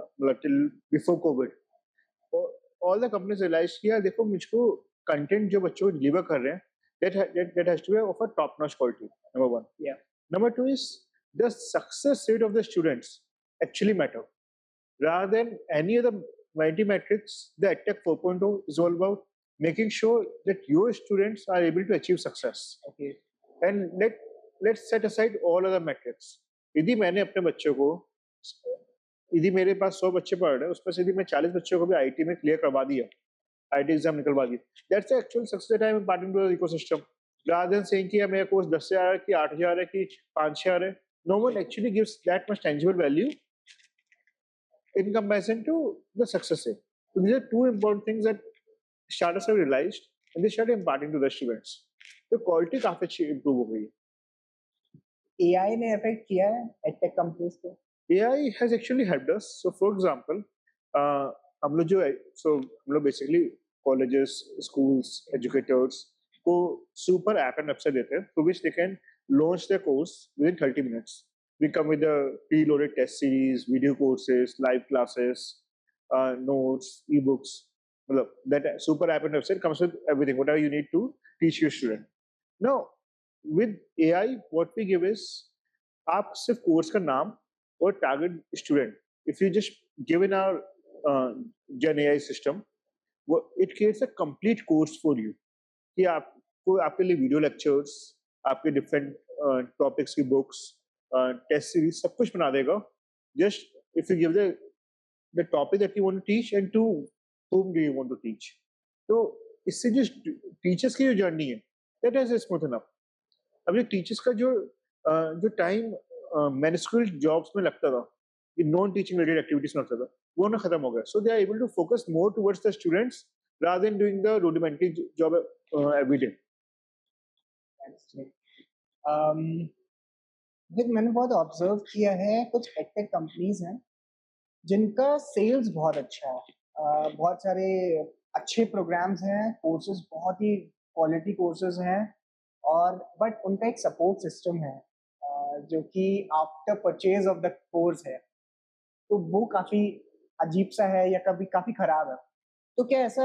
[SPEAKER 1] till before COVID. All the companies realized कि यार देखो मुझको content जो बच्चों को deliver कर रहे हैं that has to be of a top notch quality. Number one.
[SPEAKER 2] Yeah.
[SPEAKER 1] Number two is the success rate of the students actually matter. Rather than any other vanity metrics, the EdTech 4.0 is all about making sure that your students are able to achieve success.
[SPEAKER 2] Okay.
[SPEAKER 1] And let's set aside all other metrics. यदि मैंने अपने बच्चों को यदि मेरे पास 100 बच्चे पढ़ रहे हैं उसमें से यदि मैं 40 बच्चों को भी आईटी में क्लियर करवा दिया, आईटी एग्जाम निकलवा दी, that's the actual success I am imparting to the ecosystem. Rather than saying कि मेरा कोर्स 10,000 है कि 8,000 है कि 5,000 है, no one actually gives that much tangible value in comparison to the success rate. So these are two important things that startups have realized and they started imparting to the students. तो quality काफी अच्छी improve हो गई है।
[SPEAKER 2] AI ने affect किया है edtech companies को?
[SPEAKER 1] AI has actually helped us. So for example, हम लोग जो हम लोग basically colleges, schools, educators को super app and website देते हैं, through which they can launch their course within 30 minutes. We come with a preloaded test series, video courses, live classes, notes, ebooks. That super app and website comes with everything, whatever you need to teach your student. Now, with AI, what we give is, आप सिर्फ course का नाम और target student, if you just give in our Gen AI system, it creates a complete course for you. कि आपको आपके लिए video lectures, आपके डिफरेंट टॉपिक्स की बुक्स, टेस्ट सीरीज सब कुछ बना देगा। Just if you give the topic that you want to teach and to whom do you want to teach. तो इससे जो टीचर्स की जो जर्नी है दैट इज स्मूथ इनफ। अब ये टीचर्स का जो टाइम मैनेजमेंट जॉब्स में लगता था, नॉन टीचिंग रिलेटेड एक्टिविटीज में लगता था, वो ना खत्म हो गया। So they are able to focus more towards the students rather than doing the rudimentary job every day.
[SPEAKER 2] That's great. um, देख मैंने बहुत ऑब्जर्व किया है, कुछ एडटेक कंपनीज हैं जिनका सेल्स बहुत अच्छा है। बहुत सारे अच्छे प्रोग्राम्स हैं, कोर्सेज बहुत ही क्वालिटी कोर्सेज हैं, और बट उनका एक सपोर्ट सिस्टम है जो कि after purchase of the course है, तो वो काफ़ी अजीब सा है या कभी काफ़ी ख़राब है। तो क्या ऐसा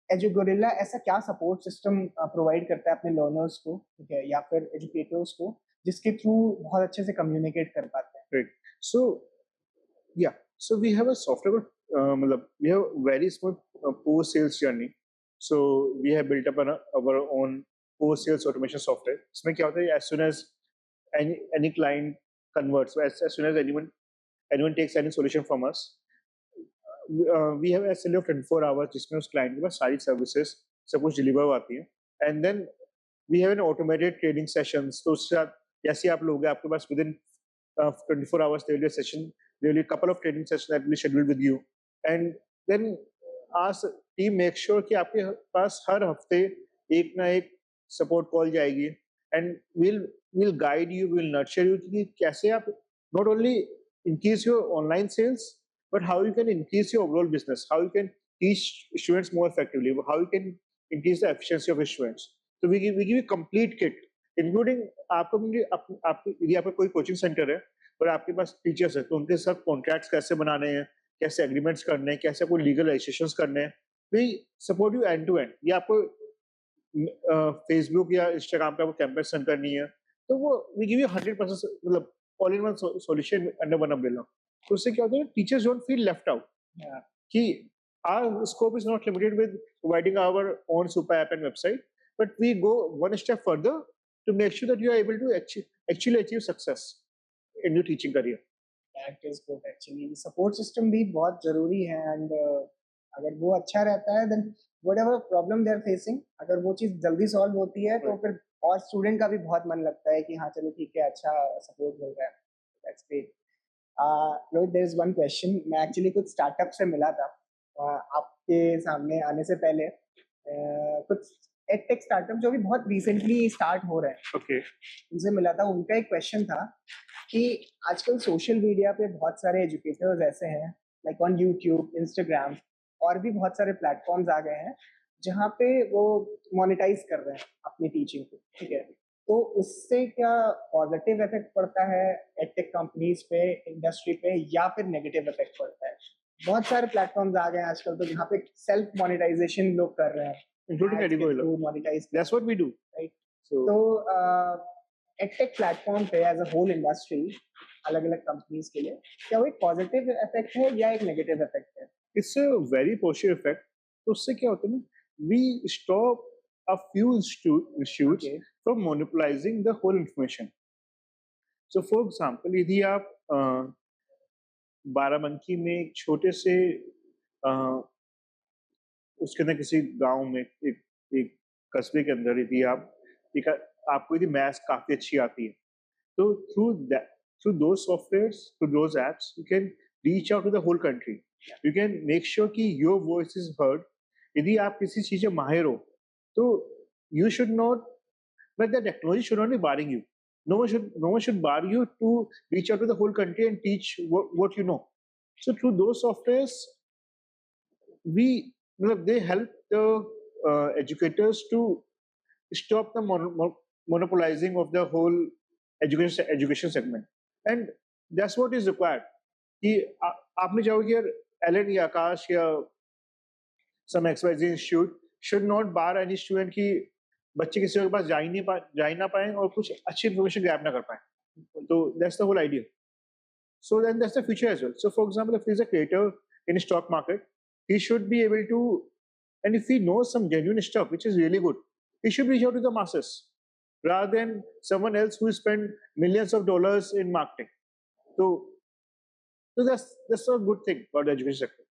[SPEAKER 2] एजुगोरिल्ला ऐसा क्या सपोर्ट सिस्टम प्रोवाइड करता है अपने लर्नर्स को, ठीक है, या फिर एजुकेटर्स को, जिसके थ्रू बहुत अच्छे से कम्युनिकेट कर पाते हैं?
[SPEAKER 1] Right. So yeah, so we have a software, we have very smooth post sales journey. So we have built up our own post sales automation software. इसमें क्या होता है, as soon as any client converts, as soon as anyone takes any solution from us, we have SLA of 24 hours जिसमें उस client के पास सारी services सब कुछ deliver आती है, and then we have an automated training sessions. तो उससे आप जैसे आप लोग हैं, आपके पास within 24 hours there will be a session, there will be a couple of training sessions that will be scheduled with you, and then our team make sure कि आपके पास हर हफ्ते एक ना एक support call जाएगी, and we'll guide you, we'll nurture you कि कैसे आप not only increase your online sales, but how you can increase your overall business, how you can teach students more effectively, how you can increase the efficiency of your students. So we give you complete kit, including आपको यदि आपका कोई coaching centre है और आपके पास teachers है, तो उनके साथ कॉन्ट्रैक्ट्स कैसे बनाने हैं, कैसे एग्रीमेंट्स करने हैं, कैसे आपको लीगल रजिस्ट्रेशंस करने हैं, we support you end to end. ये आपको फेसबुक या इंस्टाग्राम पे आपको कैंपेन रन करनी है, तो वो वी गिव यू 100% मतलब all in one solution under one umbrella. तो उससे क्या होता है, teachers don't feel left out कि our scope is not limited with providing our own super app and website, but we go one step further to make sure that you are able to actually achieve success in your teaching career.
[SPEAKER 2] That is good actually. Support system भी बहुत ज़रूरी है, and अगर वो अच्छा रहता है then whatever problem they are facing, अगर वो चीज़ जल्दी सॉल्व होती है तो फिर और स्टूडेंट का भी बहुत मन लगता है कि हाँ चलो ठीक है, अच्छा सपोर्ट मिल रहा है। That's great. Rohit, there is one question. मैं एक्चुअली कुछ स्टार्टअप से मिला था आपके सामने आने से पहले, कुछ एडटेक स्टार्टअप जो भी बहुत रिसेंटली स्टार्ट हो रहे हैं,
[SPEAKER 1] Okay.
[SPEAKER 2] उनसे मिला था। उनका एक क्वेश्चन था कि आजकल सोशल मीडिया पे बहुत सारे एजुकेटर्स ऐसे हैं, लाइक ऑन यूट्यूब, इंस्टाग्राम और भी बहुत सारे प्लेटफॉर्म्स आ गए हैं जहाँ पे वो मोनेटाइज कर रहे हैं अपनी टीचिंग को, ठीक है। तो उससे क्या पॉजिटिव इफेक्ट पड़ता है एडटेक कंपनीज पे, इंडस्ट्री पे, या फिर नेगेटिव इफेक्ट पड़ता है? बहुत सारे प्लेटफॉर्म्स आ गए हैं आजकल तो जहाँ पे सेल्फ मोनेटाइजेशन लोग कर रहे हैं,
[SPEAKER 1] Including
[SPEAKER 2] ads के
[SPEAKER 1] Edigo.
[SPEAKER 2] through monetize,
[SPEAKER 1] That's what we do.
[SPEAKER 2] Right?
[SPEAKER 1] So
[SPEAKER 2] तो एडटेक प्लेटफॉर्म पे एज अ होल इंडस्ट्री, अलग अलग कंपनीज के लिए क्या वो एक पॉजिटिव इफेक्ट है या एक नेगेटिव इफेक्ट है?
[SPEAKER 1] it's a very positive effect. तो उससे क्या होता है ना, we stop a few institutes
[SPEAKER 2] Okay.
[SPEAKER 1] from monopolizing the whole information. So for example, यदि आप बाराबंकी में एक छोटे से उसके अंदर किसी गांव में एक कस्बे के अंदर यदि आपको यदि मैथ्स काफी अच्छी आती है, तो through those softwares, through those apps, you can reach out to the whole country. You can make sure कि your voice is heard. यदि आप किसी चीज में माहिर हो, तो you should not, but the technology should not be barring you. No one should bar you to reach out to the whole country and teach what you know. So through those softwares, they help the educators to stop the monopolizing of the whole education segment, and that's what is required. कि आपने चाहो कि यार Elon या आकाश या some XYZ institute should not bar any student कि बच्चे किसी के पास जा ही ना पाए और कुछ अच्छी इन्फॉर्मेशन ग्रैब ना कर पाए। तो that's the whole idea. So then that's the future as well. So for example, if he's a creator in a stock market, he should be able to, and if he knows some genuine stuff which is really good, he should reach out to the masses rather than someone else who spend millions of dollars in marketing. So that's a good thing about the education sector.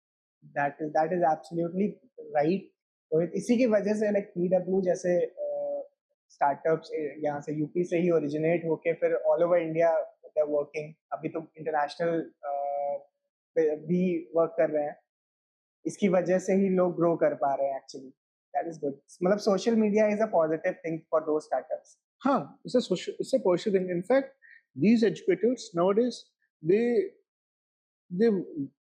[SPEAKER 2] That is absolutely right. तो इसी की वजह से like PW जैसे startups यहाँ से UP से ही originate होके फिर all over India they are working, अभी तो इंटरनेशनल भी वर्क कर रहे हैं, इसकी वजह से ही लोग ग्रो कर पा रहे हैं एक्चुअली। दैट इज गुड, मतलब social media is a positive thing for दो स्टार्टअप्स।
[SPEAKER 1] हाँ, it's a positive thing. In fact, these educators nowadays, they they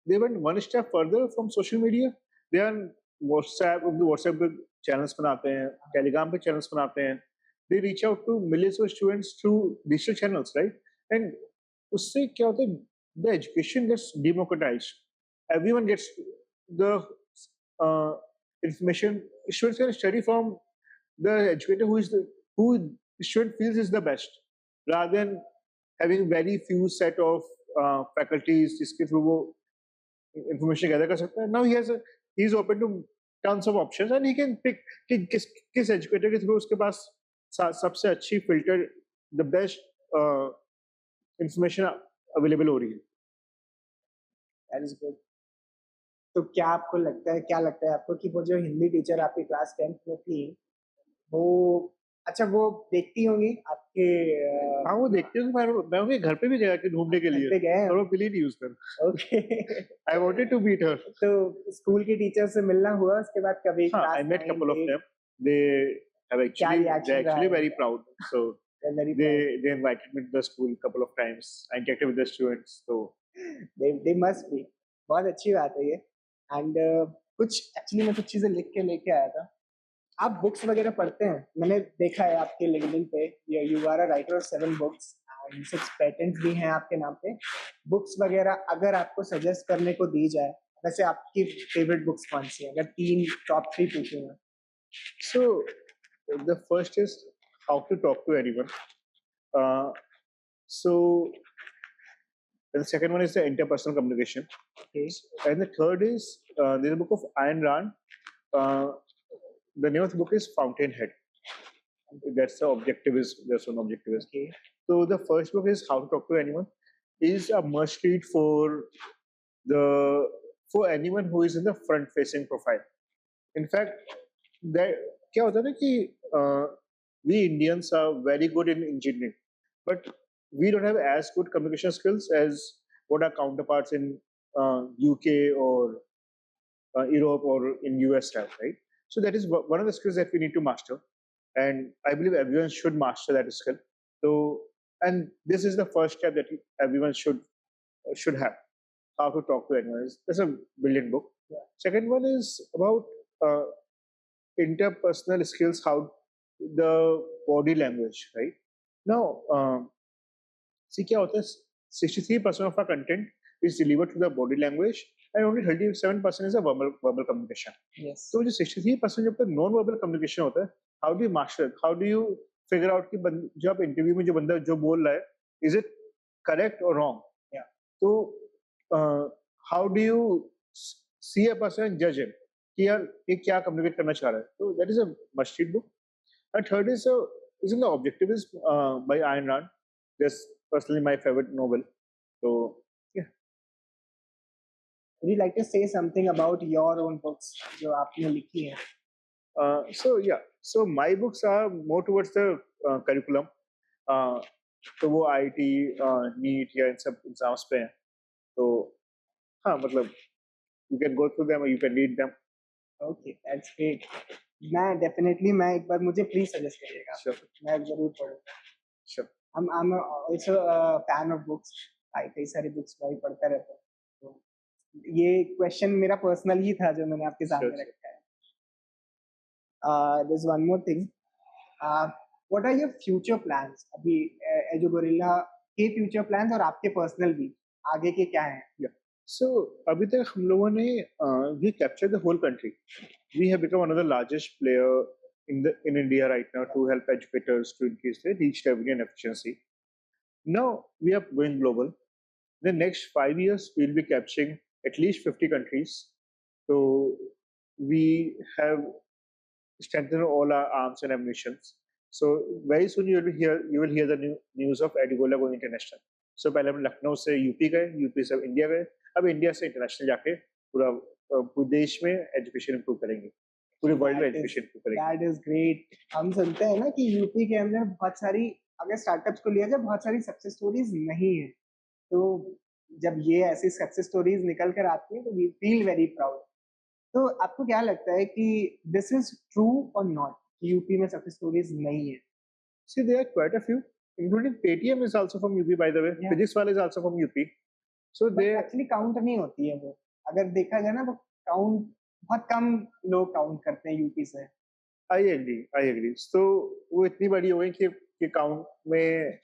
[SPEAKER 1] they went one step further from social media. They are WhatsApp पे channels बनाते हैं, Telegram पे channels बनाते हैं. They reach out to millions of students through digital channels, right? And उससे क्या होता है? The education gets democratized. Everyone gets the uh, information. Students can study from the educator who the student feels is the best, rather than having very few set of faculties जिसके through वो information gather कर सकता है. Now he is open to tons of options and he can pick कि किस educator के through उसके पास सबसे अच्छी filter the best information available हो रही है.
[SPEAKER 2] That is good. तो क्या लगता है आपको कि वो जो हिंदी टीचर आपकी क्लास 10th में थी, वो अच्छा वो देखती होंगी आपके
[SPEAKER 1] हाँ, वो देखते हैं. मैं उनके घर पे भी गया कि ढूंढने के
[SPEAKER 2] घर
[SPEAKER 1] लिए,
[SPEAKER 2] पे गए हैं?
[SPEAKER 1] और वो मिली नहीं उस दिन.
[SPEAKER 2] Okay.
[SPEAKER 1] I wanted to meet her.
[SPEAKER 2] तो स्कूल की टीचर से मिलना हुआ उसके बाद कभी?
[SPEAKER 1] हाँ,
[SPEAKER 2] class
[SPEAKER 1] I met
[SPEAKER 2] 9,
[SPEAKER 1] couple of
[SPEAKER 2] 8
[SPEAKER 1] them. They have
[SPEAKER 2] क्या
[SPEAKER 1] actually
[SPEAKER 2] रिएक्शन
[SPEAKER 1] they're
[SPEAKER 2] रहा
[SPEAKER 1] actually
[SPEAKER 2] है
[SPEAKER 1] very
[SPEAKER 2] उनका?
[SPEAKER 1] proud. So
[SPEAKER 2] They're very
[SPEAKER 1] they
[SPEAKER 2] proud.
[SPEAKER 1] they invited me to the school a couple of times. I interacted with the students. So
[SPEAKER 2] They must be। बहुत अच्छी बात है ये। And कुछ actually मैं कुछ चीजें लिख के लेके आया था। आप बुक्स वगैरह पढ़ते हैं? मैंने देखा है आपके लिंक्डइन पे you are a writer of 7 books and 6 patents भी हैं आपके नाम पे। बुक्स वगैरह अगर आपको सजेस्ट करने को दी जाए, वैसे आपकी फेवरेट बुक्स कौन सी हैं? अगर 3 टॉप 3 पूछूंगा।
[SPEAKER 1] so the first is How to Talk to Anyone. Uh, so the second one is the interpersonal communication.
[SPEAKER 2] Okay.
[SPEAKER 1] And the third is there's a book of Ayn Rand. Uh, the name of the book is Fountainhead. That's the objectivist. That's one objectivist.
[SPEAKER 2] Okay.
[SPEAKER 1] So the first book is How to Talk to Anyone. Is a must read for anyone who is in the front facing profile. In fact, that क्या होता है ना कि we Indians are very good in engineering, but we don't have as good communication skills as what our counterparts in UK or Europe or in US have, right? So that is one of the skills that we need to master, and I believe everyone should master that skill. So, and this is the first step that everyone should have. How to Talk to Anyone. That's a brilliant book.
[SPEAKER 2] Yeah.
[SPEAKER 1] Second one is about interpersonal skills, how the body language, right? Now, see क्या होता है, 63% of our content is delivered through the body language and only 37% is a verbal communication.
[SPEAKER 2] Yes.
[SPEAKER 1] तो जो 63% जब तक non verbal communication होता है, how do you master it? How do you figure out कि जो आप इंटरव्यू में जो बंदा जो बोल रहा है, is it correct or wrong?
[SPEAKER 2] Yeah.
[SPEAKER 1] तो how do you see a person and judge him कि यार ये क्या कम्युनिकेट करना चाह रहा है? तो that is a must read book. And third is in the Objectivist by Ayn Rand. That's personally my favorite novel. So yeah.
[SPEAKER 2] Would you like to say something about your own books जो आपने लिखी हैं?
[SPEAKER 1] So my books are more towards the curriculum. तो वो IIT, NEET या इन सब exams पे हैं. तो हाँ, मतलब you can go through them or you can read them.
[SPEAKER 2] Okay, that's great. मैं एक बार मुझे प्लीज सजेस्ट करिएगा।
[SPEAKER 1] Sure.
[SPEAKER 2] मैं जरूर पढ़ूंगा।
[SPEAKER 1] Sure.
[SPEAKER 2] I'm also a fan of books. कई सारी बुक्स भाई पढ़ता रहता हूँ। तो ये क्वेश्चन मेरा पर्सनल ही था जो मैंने आपके सामने
[SPEAKER 1] Sure.
[SPEAKER 2] रखा है। There's one more thing. What are your future plans? अभी एजो गोरिल्ला के फ्यूचर प्लान्स और आपके पर्सनल भी आगे के क्या हैं?
[SPEAKER 1] Yeah. So अभी तक हम लोगों ने we captured the whole country. We have become one of the largest player in India right now to help educators to increase their reach, revenue, and efficiency. Now we are going global. In the next 5 years, we'll be capturing at least 50 countries. So we have strengthened all our arms and ammunitions. So very soon you will hear the news of Edigola going international. So पहले हम लखनऊ से UP गए, UP से India गए, अब India से international जाके पूरे देश में एजुकेशन इंप्रूव करेंगे. पूरे वर्ल्ड में
[SPEAKER 2] That is
[SPEAKER 1] एजुकेशन को करेंगे।
[SPEAKER 2] that is great. हम सुनते हैं ना कि यूपी के अंदर बहुत सारी, अगर स्टार्टअप्स को लिया जाए, बहुत सारी सक्सेस स्टोरीज नहीं है। तो जब ये ऐसी सक्सेस स्टोरीज निकल कर आती हैं तो वी फील वेरी प्राउड। तो आपको क्या लगता है कि दिस इज ट्रू और नॉट, यूपी में सक्सेस स्टोरीज नहीं है?
[SPEAKER 1] See, there are quite a few, including Paytm is also from UP, by the way.
[SPEAKER 2] Yeah.
[SPEAKER 1] Physics Wala is also from UP. So
[SPEAKER 2] but
[SPEAKER 1] they,
[SPEAKER 2] actually count नहीं होती है वो, अगर देखा जाए ना तो काउंट बहुत कम लोग काउंट करते हैं यूपी से।
[SPEAKER 1] I agree, I agree. So वो इतनी बड़ी हो गई कि काउंट में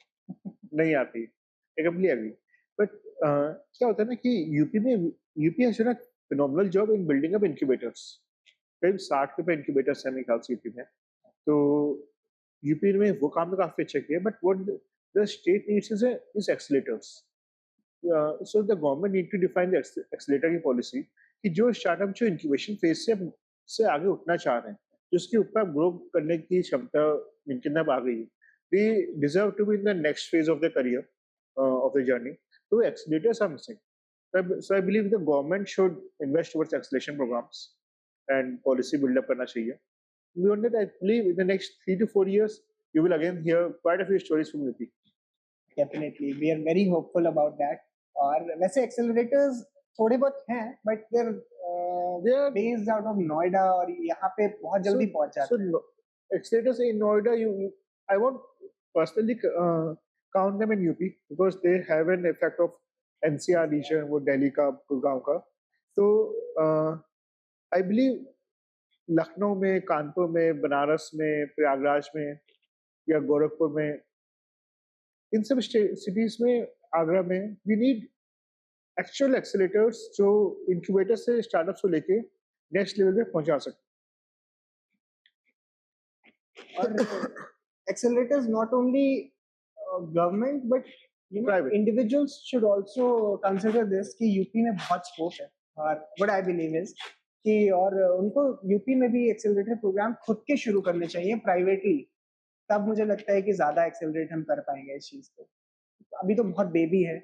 [SPEAKER 1] नहीं आती। I completely agree. But क्या होता है ना कि UP has done a phenomenal job in building up incubators. करीब 60 के पे incubators हैं मेरे ख्याल से यूपी में। तो यूपी में वो काम तो काफी अच्छा किया, but what the state needs is accelerators. So the government need to define the accelerator की पॉलिसी कि जो स्टार्टअप जो इंक्यूबेशन फेज से आगे उठना चाह रहे हैं, जिसके ऊपर ग्रो करने की क्षमता जिनके अंदर आ गई है, they deserve to be in the next phase of the career of the journey. तो accelerators are missing. So I believe the government should invest towards acceleration programs and policy build up करना चाहिए। Beyond that, I believe in the next 3 to 4 years, you will again hear quite a few stories from UP.
[SPEAKER 2] Definitely we are very hopeful about that. और वैसे accelerators थोड़े बहुत हैं, but there
[SPEAKER 1] They are
[SPEAKER 2] based out of Noida, और यहाँ पे बहुत जल्दी पहुंच
[SPEAKER 1] so
[SPEAKER 2] जाते हैं।
[SPEAKER 1] accelerators in Noida. I won't personally count them in UP because they have an effect of NCR region, वो दिल्ली का, गुड़गांव का। तो I believe लखनऊ में, कानपुर में, बनारस में, प्रयागराज में या गोरखपुर में, इन सब सिटीज में, आगरा में, वी नीड एक्चुअल एक्सीलेटर्स जो इंक्यूबेटर से स्टार्टअप्स को लेके नेक्स्ट लेवल पे पहुंचा सकते।
[SPEAKER 2] और accelerators not only government but
[SPEAKER 1] Private.
[SPEAKER 2] individuals should also consider this कि यूपी में बहुत स्कोप है। और what I believe is कि और उनको यूपी में भी एक्सेलरेटर प्रोग्राम खुद के शुरू करने चाहिए प्राइवेटली, तब मुझे लगता है कि ज्यादा एक्सेलरेट हम कर पाएंगे इस चीज को। अभी तो बहुत बेबी है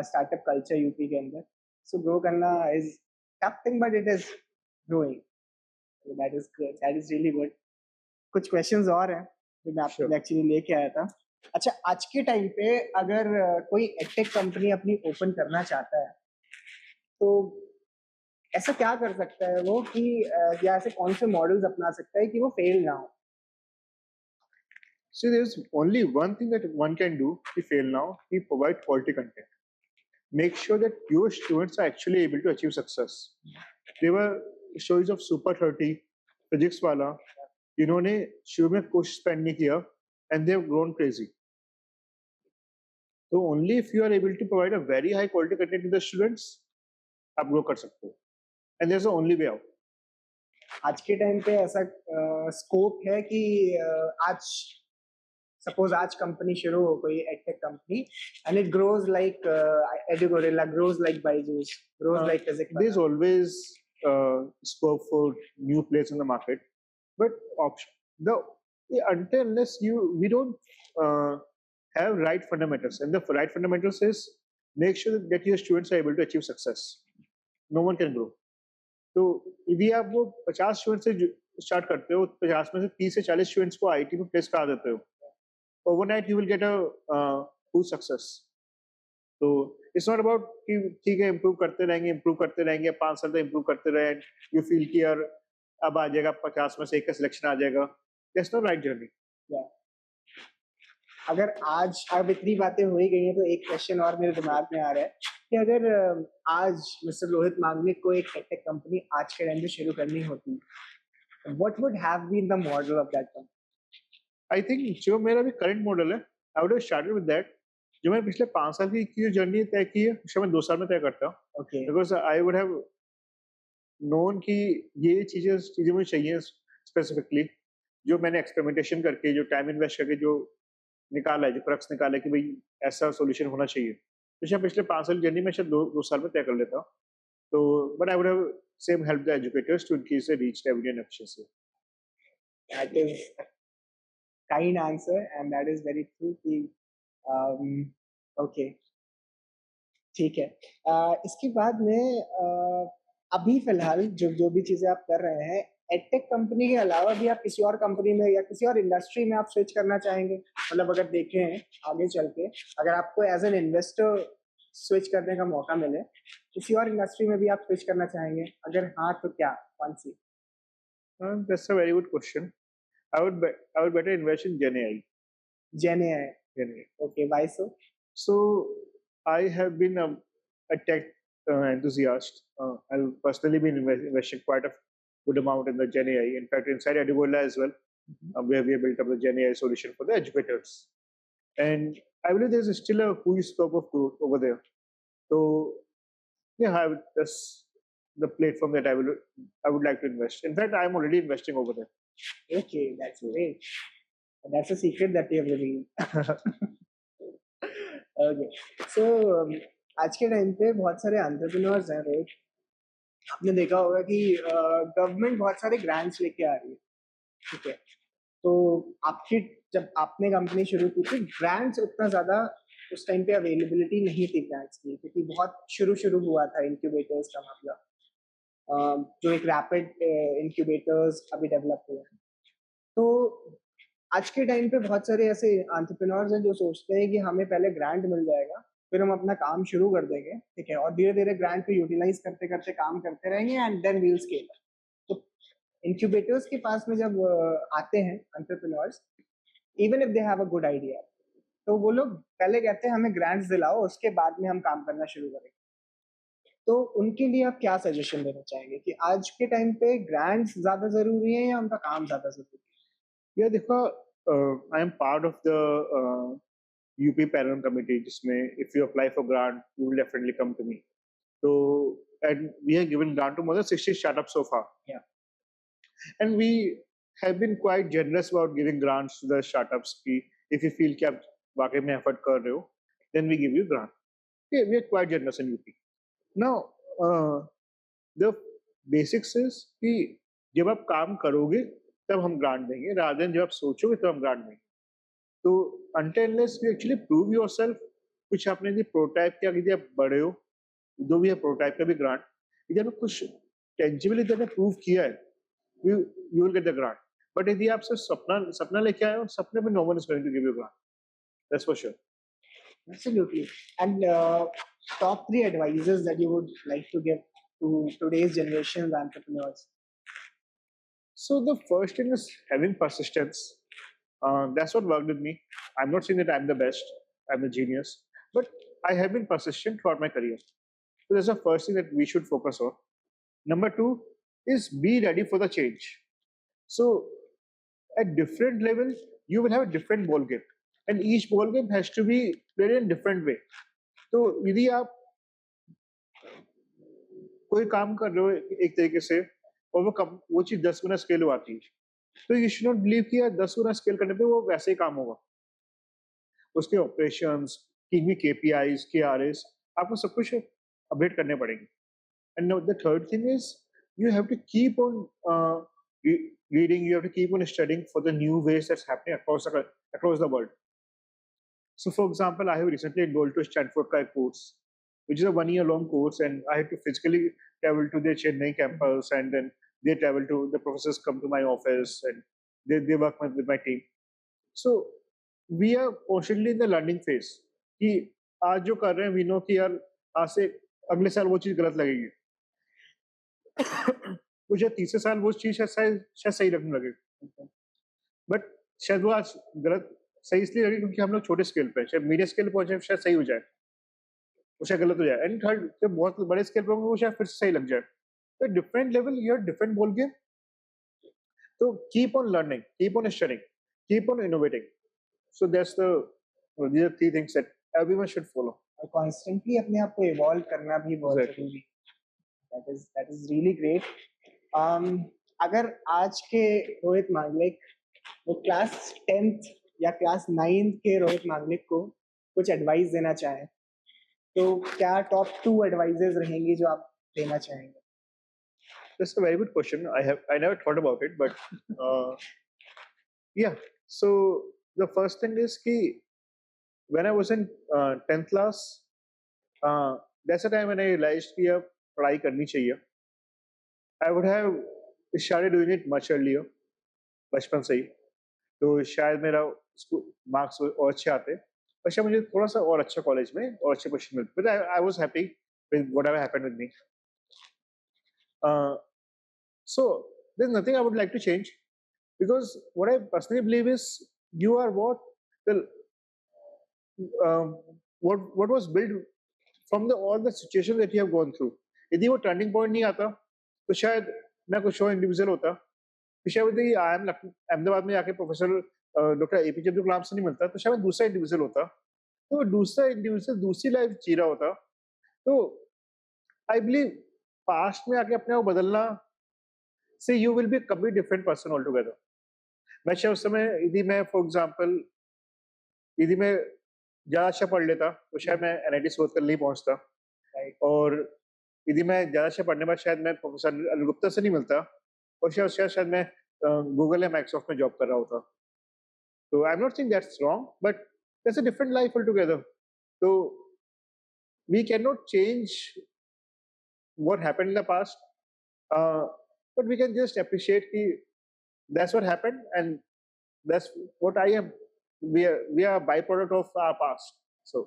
[SPEAKER 2] स्टार्टअप कल्चर यूपी के अंदर, सो ग्रो करना is tough thing, but it is growing. That is really good. कुछ क्वेश्चंस और हैं जो मैं आपके लिए एक्चुअली लेके आया था। अच्छा, आज के टाइम पे अगर कोई एडटेक कंपनी अपनी ओपन करना चाहता है तो ऐसा क्या कर सकता है वो कि या ऐसे कौन से मॉडल्स अपना सकता है कि वो फेल ना हो?
[SPEAKER 1] See, there's only one thing that one can do to fail now: he provide quality content. Make sure that your students are actually able to achieve success. There were stories of Super 30, Physics Wala, इन्होंने शुरू में कुछ spend नहीं किया and they have grown crazy. So only if you are able to provide a very high quality content to the students, आप grow कर सकते हो. And there's the only way out.
[SPEAKER 2] आज के टाइम पे ऐसा स्कोप है कि आज सपोज आज कंपनी शुरू हो, कोई edtech company, and it grows like EduGorilla, grows like Byju's, grows like physics.
[SPEAKER 1] There's always scope for new players in the market, but until unless we don't have right fundamentals, and the right fundamentals is make sure that your students are able to achieve success. No one can grow. तो यदि आप वो 50 student से start करते हो, 50 में से 30 से 40 स्टूडेंट्स को आईटी में प्लेस करा देते हो, overnight you will get a full success. तो इट्स नॉट अबाउट कि ठीक है इम्प्रूव करते रहेंगे 5 साल तक इम्प्रूव करते रहे, यू फील कि यार अब आ जाएगा 50 में से एक का सिलेक्शन आ जाएगा। That's not right journey.
[SPEAKER 2] अगर आज अब इतनी बातें हो ही गई हैं तो एक क्वेश्चन और मेरे दिमाग में आ रहा है कि अगर आज मिस्टर रोहित मांगनिक को एक टेक कंपनी आज के टाइम पे शुरू करनी होती, what would have been the model of that company?
[SPEAKER 1] I think जो मेरा भी करंट मॉडल है, I would have started with that. जो मैंने पिछले 5 साल की जो जर्नी तय की है, उसे मैं 2 साल में तय करता हूँ।
[SPEAKER 2] Okay,
[SPEAKER 1] because I would have known कि ये चीजें मुझे चाहिए स्पेसिफिकली, जो मैंने एक्सपेरिमेंटेशन करके, जो टाइम इन्वेस्ट करके जो निकाला है, जो क्रक्स निकाला है कि भाई ऐसा सॉल्यूशन होना चाहिए, तो शायद पिछले 5 साल जर्नी में शायद 2 साल में तय कर लेता हूँ। तो but I would have same help the educators to increase the reach, revenue and efficiency.
[SPEAKER 2] That is kind answer and that is very true कि ओके, ठीक है। इसके बाद में अभी फिलहाल जो जो भी चीजें आप कर रहे हैं, एडटेक कंपनी के अलावा भी आप किसी और कंपनी में या किसी और इंडस्ट्री में आप स्विच करना चाहेंगे? मतलब अगर देखें आगे चल के, अगर आपको एज एन इन्वेस्टर स्विच करने का मौका मिले, किसी और इंडस्ट्री में भी आप स्विच करना चाहेंगे? अगर हाँ, तो क्या? कौन-सी?
[SPEAKER 1] That's a very good question. I would better invest in Gen AI.
[SPEAKER 2] Gen AI,
[SPEAKER 1] Gen AI.
[SPEAKER 2] Okay, why so?
[SPEAKER 1] So I have been a tech enthusiast. I've personally been investing quite a good amount in the Gen AI. In fact, inside Edugola as well, where we have built up the Gen AI solution for the educators. And I believe there's still a huge scope of growth over there. So yeah, that's the platform that I would like to invest. In fact, I'm already investing over there.
[SPEAKER 2] Okay, that's great. That's a secret that you have revealed. Okay, so आज के time पे बहुत सारे entrepreneurs हैं रोहित। आपने देखा होगा कि गवर्नमेंट बहुत सारे ग्रांट्स लेके आ रही है, ठीक है? तो आपकी जब आपने कंपनी शुरू की थी, ग्रांट्स उतना ज़्यादा उस टाइम पे अवेलेबिलिटी नहीं थी ग्रांट्स की, क्योंकि बहुत शुरू-शुरू हुआ था इंक्यूबेटर्स का मतलब। जो एक रैपिड इंक्यूबेटर्स अभी डेवलप हुए हैं। तो आज के टाइम पे बहुत सारे ऐसे एंटरप्रेन्योर्स हैं जो सोचते हैं कि हमें पहले ग्रांट मिल जाएगा, फिर हम अपना काम शुरू कर देंगे, ठीक है? और धीरे-धीरे ग्रांट को यूटिलाइज़ करते-करते काम करते रहेंगे and then we will scale up. तो इंक्यूबेटर्स के पास में जब आते हैं entrepreneurs, even if they have a good idea, तो वो लोग पहले कहते हैं हमें ग्रांट्स दिलाओ, उसके बाद में हम काम करना शुरू करेंगे। तो उनके लिए आप क्या सजेशन देना चाहेंगे कि आज के टाइम पे ग्रांट्स ज़्यादा ज़रूरी है या उनका काम ज़्यादा ज़रूरी है?
[SPEAKER 1] Yeah, देखो, I am part of the UP Parallel Committee, जिसमें if you apply for grant, you will definitely come to me. So, and we have given grant to more than 60 startups so far.
[SPEAKER 2] Yeah.
[SPEAKER 1] And we have been quite generous about giving grants to the startups. कि if you feel कि आप वाकई में effort कर रहे हो, then we give you grant. Yeah, we are quite generous in UP. Now, the basics is कि जब आप काम करोगे तब हम ग्रांट देंगे, rather than जब आप सोचोगे तब हम ग्रांट देंगे। तो until unless you actually prove yourself, कुछ आपने यदि प्रोटोटाइप किया, यदि आप बड़े हो, जो भी है प्रोटोटाइप का भी ग्रांट, यदि आपने कुछ टेंजिबली यदि आपने प्रूव किया है, you will get the grant. But यदि आप सिर्फ सपना सपना लेके आए हो, सपने में no one is going to give you grant. That's for sure.
[SPEAKER 2] Absolutely. And top three advices that you would like to give to today's generation of entrepreneurs?
[SPEAKER 1] So the first thing is having persistence. That's what worked with me. I'm not saying that I'm the best, I'm a genius, but I have been persistent throughout my career. So that's the first thing that we should focus on. Number two is be ready for the change. So at different levels, you will have a different ball game, and each ball game has to be played in a different way. तो यदि आप कोई काम कर रहे हो एक तरीके से और वो चीज 10 गुना स्केल हो आती है, तो यू शुड नॉट बिलीव कि यार 10 गुना स्केल करने पे वो वैसे ही काम होगा। उसके ऑपरेशंस, की केपीआईज, केआरएस, आपको सब कुछ अपडेट करने पड़ेंगे। And the third thing is you have to keep on reading, you have to keep on studying for the new ways that's happening across the world. So for example, I have recently enrolled to Stanford Kai course, which is a 1 year long course, and I had to physically travel to their Chennai campus, and then they travel to, the professors come to my office, and they work with my team. So we are constantly in the learning phase कि आज जो कर रहे हैं we know कि यार आज से अगले साल वो चीज गलत लगेगी। तो शायद तीसरे साल वो चीज शायद सही लगने लगे, बट शायद वो आज गलत सही इसलिए लगे क्योंकि हम लोग छोटे स्केल पे, शायद मीडियम स्केल पहुंचे शायद सही हो जाए, वो शायद गलत हो जाए, एंड थर्ड जब बहुत बड़े स्केल पे होंगे वो शायद फिर सही लग जाए। तो different level, your different ball game. तो keep on learning, keep on studying, keep on innovating. So that's the these are three things that everyone should follow.
[SPEAKER 2] और कॉन्स्टेंटली अपने आप को इवॉल्व करना भी बहुत
[SPEAKER 1] Exactly.
[SPEAKER 2] जरूरी है। that is really great. अगर आज के रोहित मांगलिक वो क्लास 10th या क्लास 9th के रोहित मांगलिक को कुछ एडवाइस देना चाहें, तो क्या टॉप 2 एडवाइजेस रहेंगी जो आप देना चाहेंगे?
[SPEAKER 1] That's a very good question. I never thought about it, but yeah. So the first thing is कि when I was in 10th class, that's the time when I realized कि अब पढ़ाई करनी चाहिए. I would have started doing it much earlier, बचपन से ही। तो शायद मेरा मार्क्स और अच्छे आते, पर शायद मुझे थोड़ा सा और अच्छा कॉलेज में और अच्छे पोजीशन मिलते, but I was happy with whatever happened with me. So there is nothing I would like to change, because what I personally believe is you are what the um, what was built from the all the situations that you have gone through. यदि वो turning point नहीं आता तो शायद मैं कुछ और individual होता। तो शायद यदि आई एम अहमदाबाद में जाके प्रोफेसर डॉक्टर एपीजे अब्दुल कलाम से नहीं मिलता तो शायद दूसरा इंडिविजुअल होता, तो वो दूसरा इंडिविजुअल दूसरी लाइफ जी रहा होता। तो आई बिलीव पास्ट में आके अपने आप को बदलना से you will be complete different person all together. मैं शायद उस समय यदि मैं फॉर एग्जाम्पल यदि मैं ज़्यादा अच्छा पढ़ लेता तो शायद मैं एनआईटी सोच कर नहीं पहुंचता, और यदि मैं ज़्यादा अच्छा पढ़ने के बाद शायद मैं प्रोफेसर अनिल गुप्ता से नहीं मिलता, और शायद शायद शायद मैं गूगल या माइक्रोसॉफ्ट में जॉब कर रहा होता। तो I am not saying that's wrong, but that's a different life altogether. तो we can not change what happened in the past, but we can just appreciate ki that's what happened and that's what I am. We are a byproduct of our past. So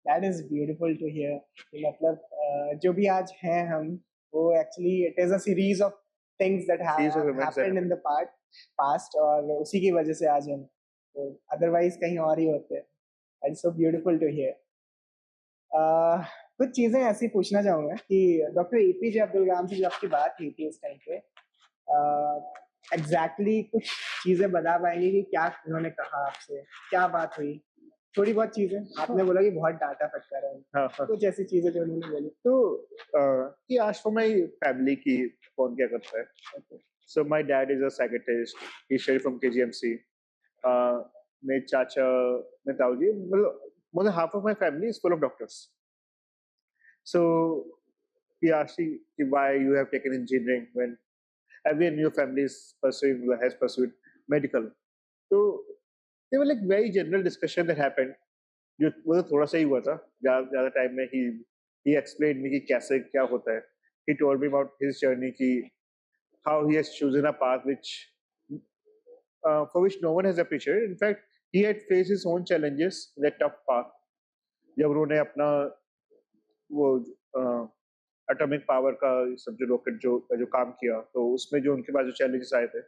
[SPEAKER 2] that is beautiful to hear कि मतलब जो भी आज हैं हम, वो actually it is a series of things that
[SPEAKER 1] series of events that
[SPEAKER 2] happened in the past, और उसी की वजह से आज हम, तो अदरवाइज कहीं और ही होते हैं। It's so beautiful to hear. कुछ चीजें ऐसी पूछना चाहूंगा कि डॉक्टर एपीजे अब्दुल कलाम से जो आपकी बात हुई थी उस टाइम पे, एग्जैक्टली कुछ चीजें बता पाएंगे कि क्या उन्होंने कहा आपसे, क्या बात हुई? थोड़ी बहुत चीजें आपने बोला कि बहुत डांटा फटकारा है,
[SPEAKER 1] हाँ हाँ।
[SPEAKER 2] कुछ ऐसी चीजें जो उन्होंने बोली।
[SPEAKER 1] तो कि आज फॉर माय फैमिली की कौन क्या करता है। So my dad is a psychiatrist, he study from KGMC. मेरे चाचा, मेरे ताऊजी, मतलब more than half of my family is full of doctors. So he asked me why you have taken engineering when everyone in your family is has pursued medical. So there were like very general discussion that happened. जो वो तो थोड़ा सा ही हुआ था, ज़्यादा time में he explained me कि कैसे क्या होता है। He told me about his journey कि how he has chosen a path which for which no one has appreciated. In fact, he had faced his own challenges in that tough path. जब उन्होंने अपना वो atomic power का सब जो rocket जो काम किया, तो उसमें जो उनके पास जो चैलेंजेस आए थे,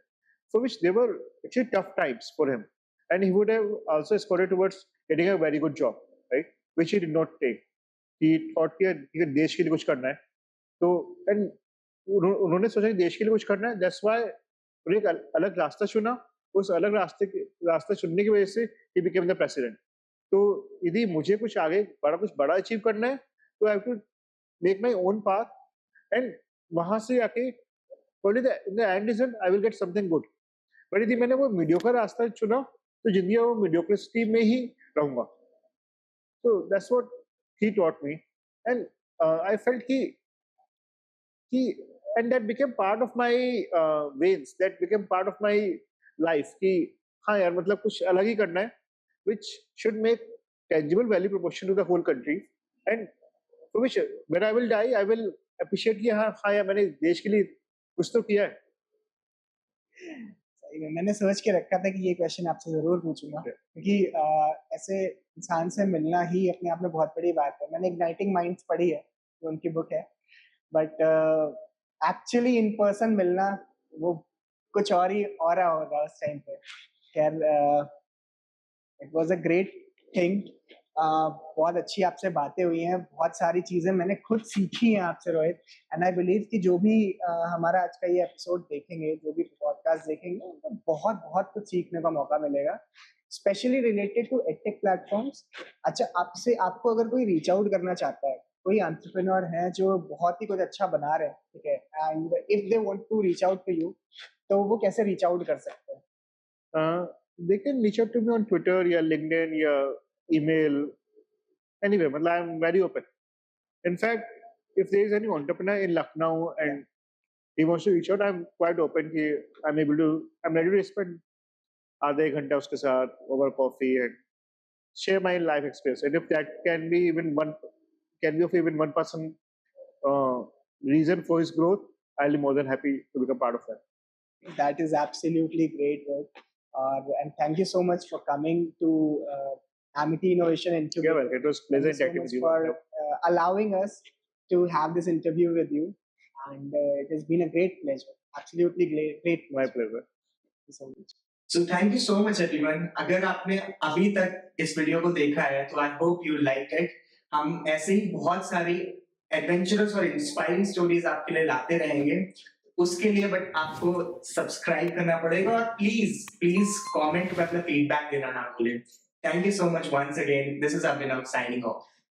[SPEAKER 1] for which they were actually tough times for him, and he would have also aspired towards getting a very good job, right? Which he did not take. He thought कि देश के लिए कुछ करना है, तो and उन्होंने सोचा कि देश के लिए कुछ करना है, that's why उन्होंने एक अलग रास्ता चुना। उस अलग रास्ता चुनने की वजह से he became the president. तो यदि मुझे कुछ आगे कुछ बड़ा अचीव करना है, तो I have to make my own path and वहां से आके in the end result I will get something good. But यदि मैंने वो मीडियोकर रास्ता चुना तो जिंदगी में वो मीडियोक्रेसी में ही रहूंगा। तो that's what he taught me, and I felt कि and that became part of my veins, that became part of my life कि हाँ यार, मतलब कुछ अलग ही करना है, which should make tangible value proportion to the whole country, and for which when I will die I will appreciate कि हाँ यार, मैंने देश के लिए कुछ तो किया है।
[SPEAKER 2] सही में मैंने सोच के रखा था कि ये क्वेश्चन आपसे जरूर पूछूंगा, क्योंकि ऐसे इंसान से मिलना ही अपने आप में बहुत बड़ी बात है। मैंने इग्नाइटिंग माइंड्स पढ़ी है, जो उनकी बुक है, बट एक्चुअली इन पर्सन मिलना वो कुछ और ही और होगा उस टाइम पे। खैर, it was a great thing. बहुत अच्छी आपसे बातें हुई हैं, बहुत सारी चीजें मैंने खुद सीखी हैं आपसे रोहित, एंड आई बिलीव कि जो भी हमारा आज का ये एपिसोड देखेंगे, जो भी पॉडकास्ट देखेंगे, उनको बहुत बहुत कुछ सीखने का मौका मिलेगा, especially related to edtech platforms. अच्छा, आपको अगर कोई रीच आउट करना चाहता है, कोई एंटरप्रेन्योर है जो बहुत ही कुछ अच्छा बना रहे हैं, ठीक है, and if they want to reach out to you, तो वो कैसे रीच आउट कर सकते हैं?
[SPEAKER 1] They can reach out to me on Twitter या LinkedIn या email, anyway, मतलब I am very open. In fact, if there is any entrepreneur in Lucknow and he wants to reach out, I'm quite open कि I'm ready to spend आधे घंटा उसके साथ over coffee and share my life experience. And if that can be of even one person reason for his growth, I'll be more than happy to become part of that.
[SPEAKER 2] That is absolutely great work. And thank you so much for coming to Amity Innovation Interview.
[SPEAKER 1] Yeah, well, it was
[SPEAKER 2] Thank
[SPEAKER 1] pleasure
[SPEAKER 2] you so
[SPEAKER 1] interacting
[SPEAKER 2] much
[SPEAKER 1] with you.
[SPEAKER 2] for allowing us to have this interview with you. And it has been a great pleasure. Absolutely great
[SPEAKER 1] My
[SPEAKER 2] pleasure.
[SPEAKER 1] pleasure.
[SPEAKER 2] Thank you so much. So thank you so much everyone. अगर आपने अभी तक इस video को देखा है तो I hope you like it. हम ऐसे ही बहुत सारी एडवेंचरस और इंस्पायरिंग स्टोरीज आपके लिए लाते रहेंगे. उसके लिए बट आपको सब्सक्राइब करना पड़ेगा और प्लीज प्लीज कमेंट में अपना फीडबैक देना ना भूलें. Thank you so much once again. This is Abhinav signing of.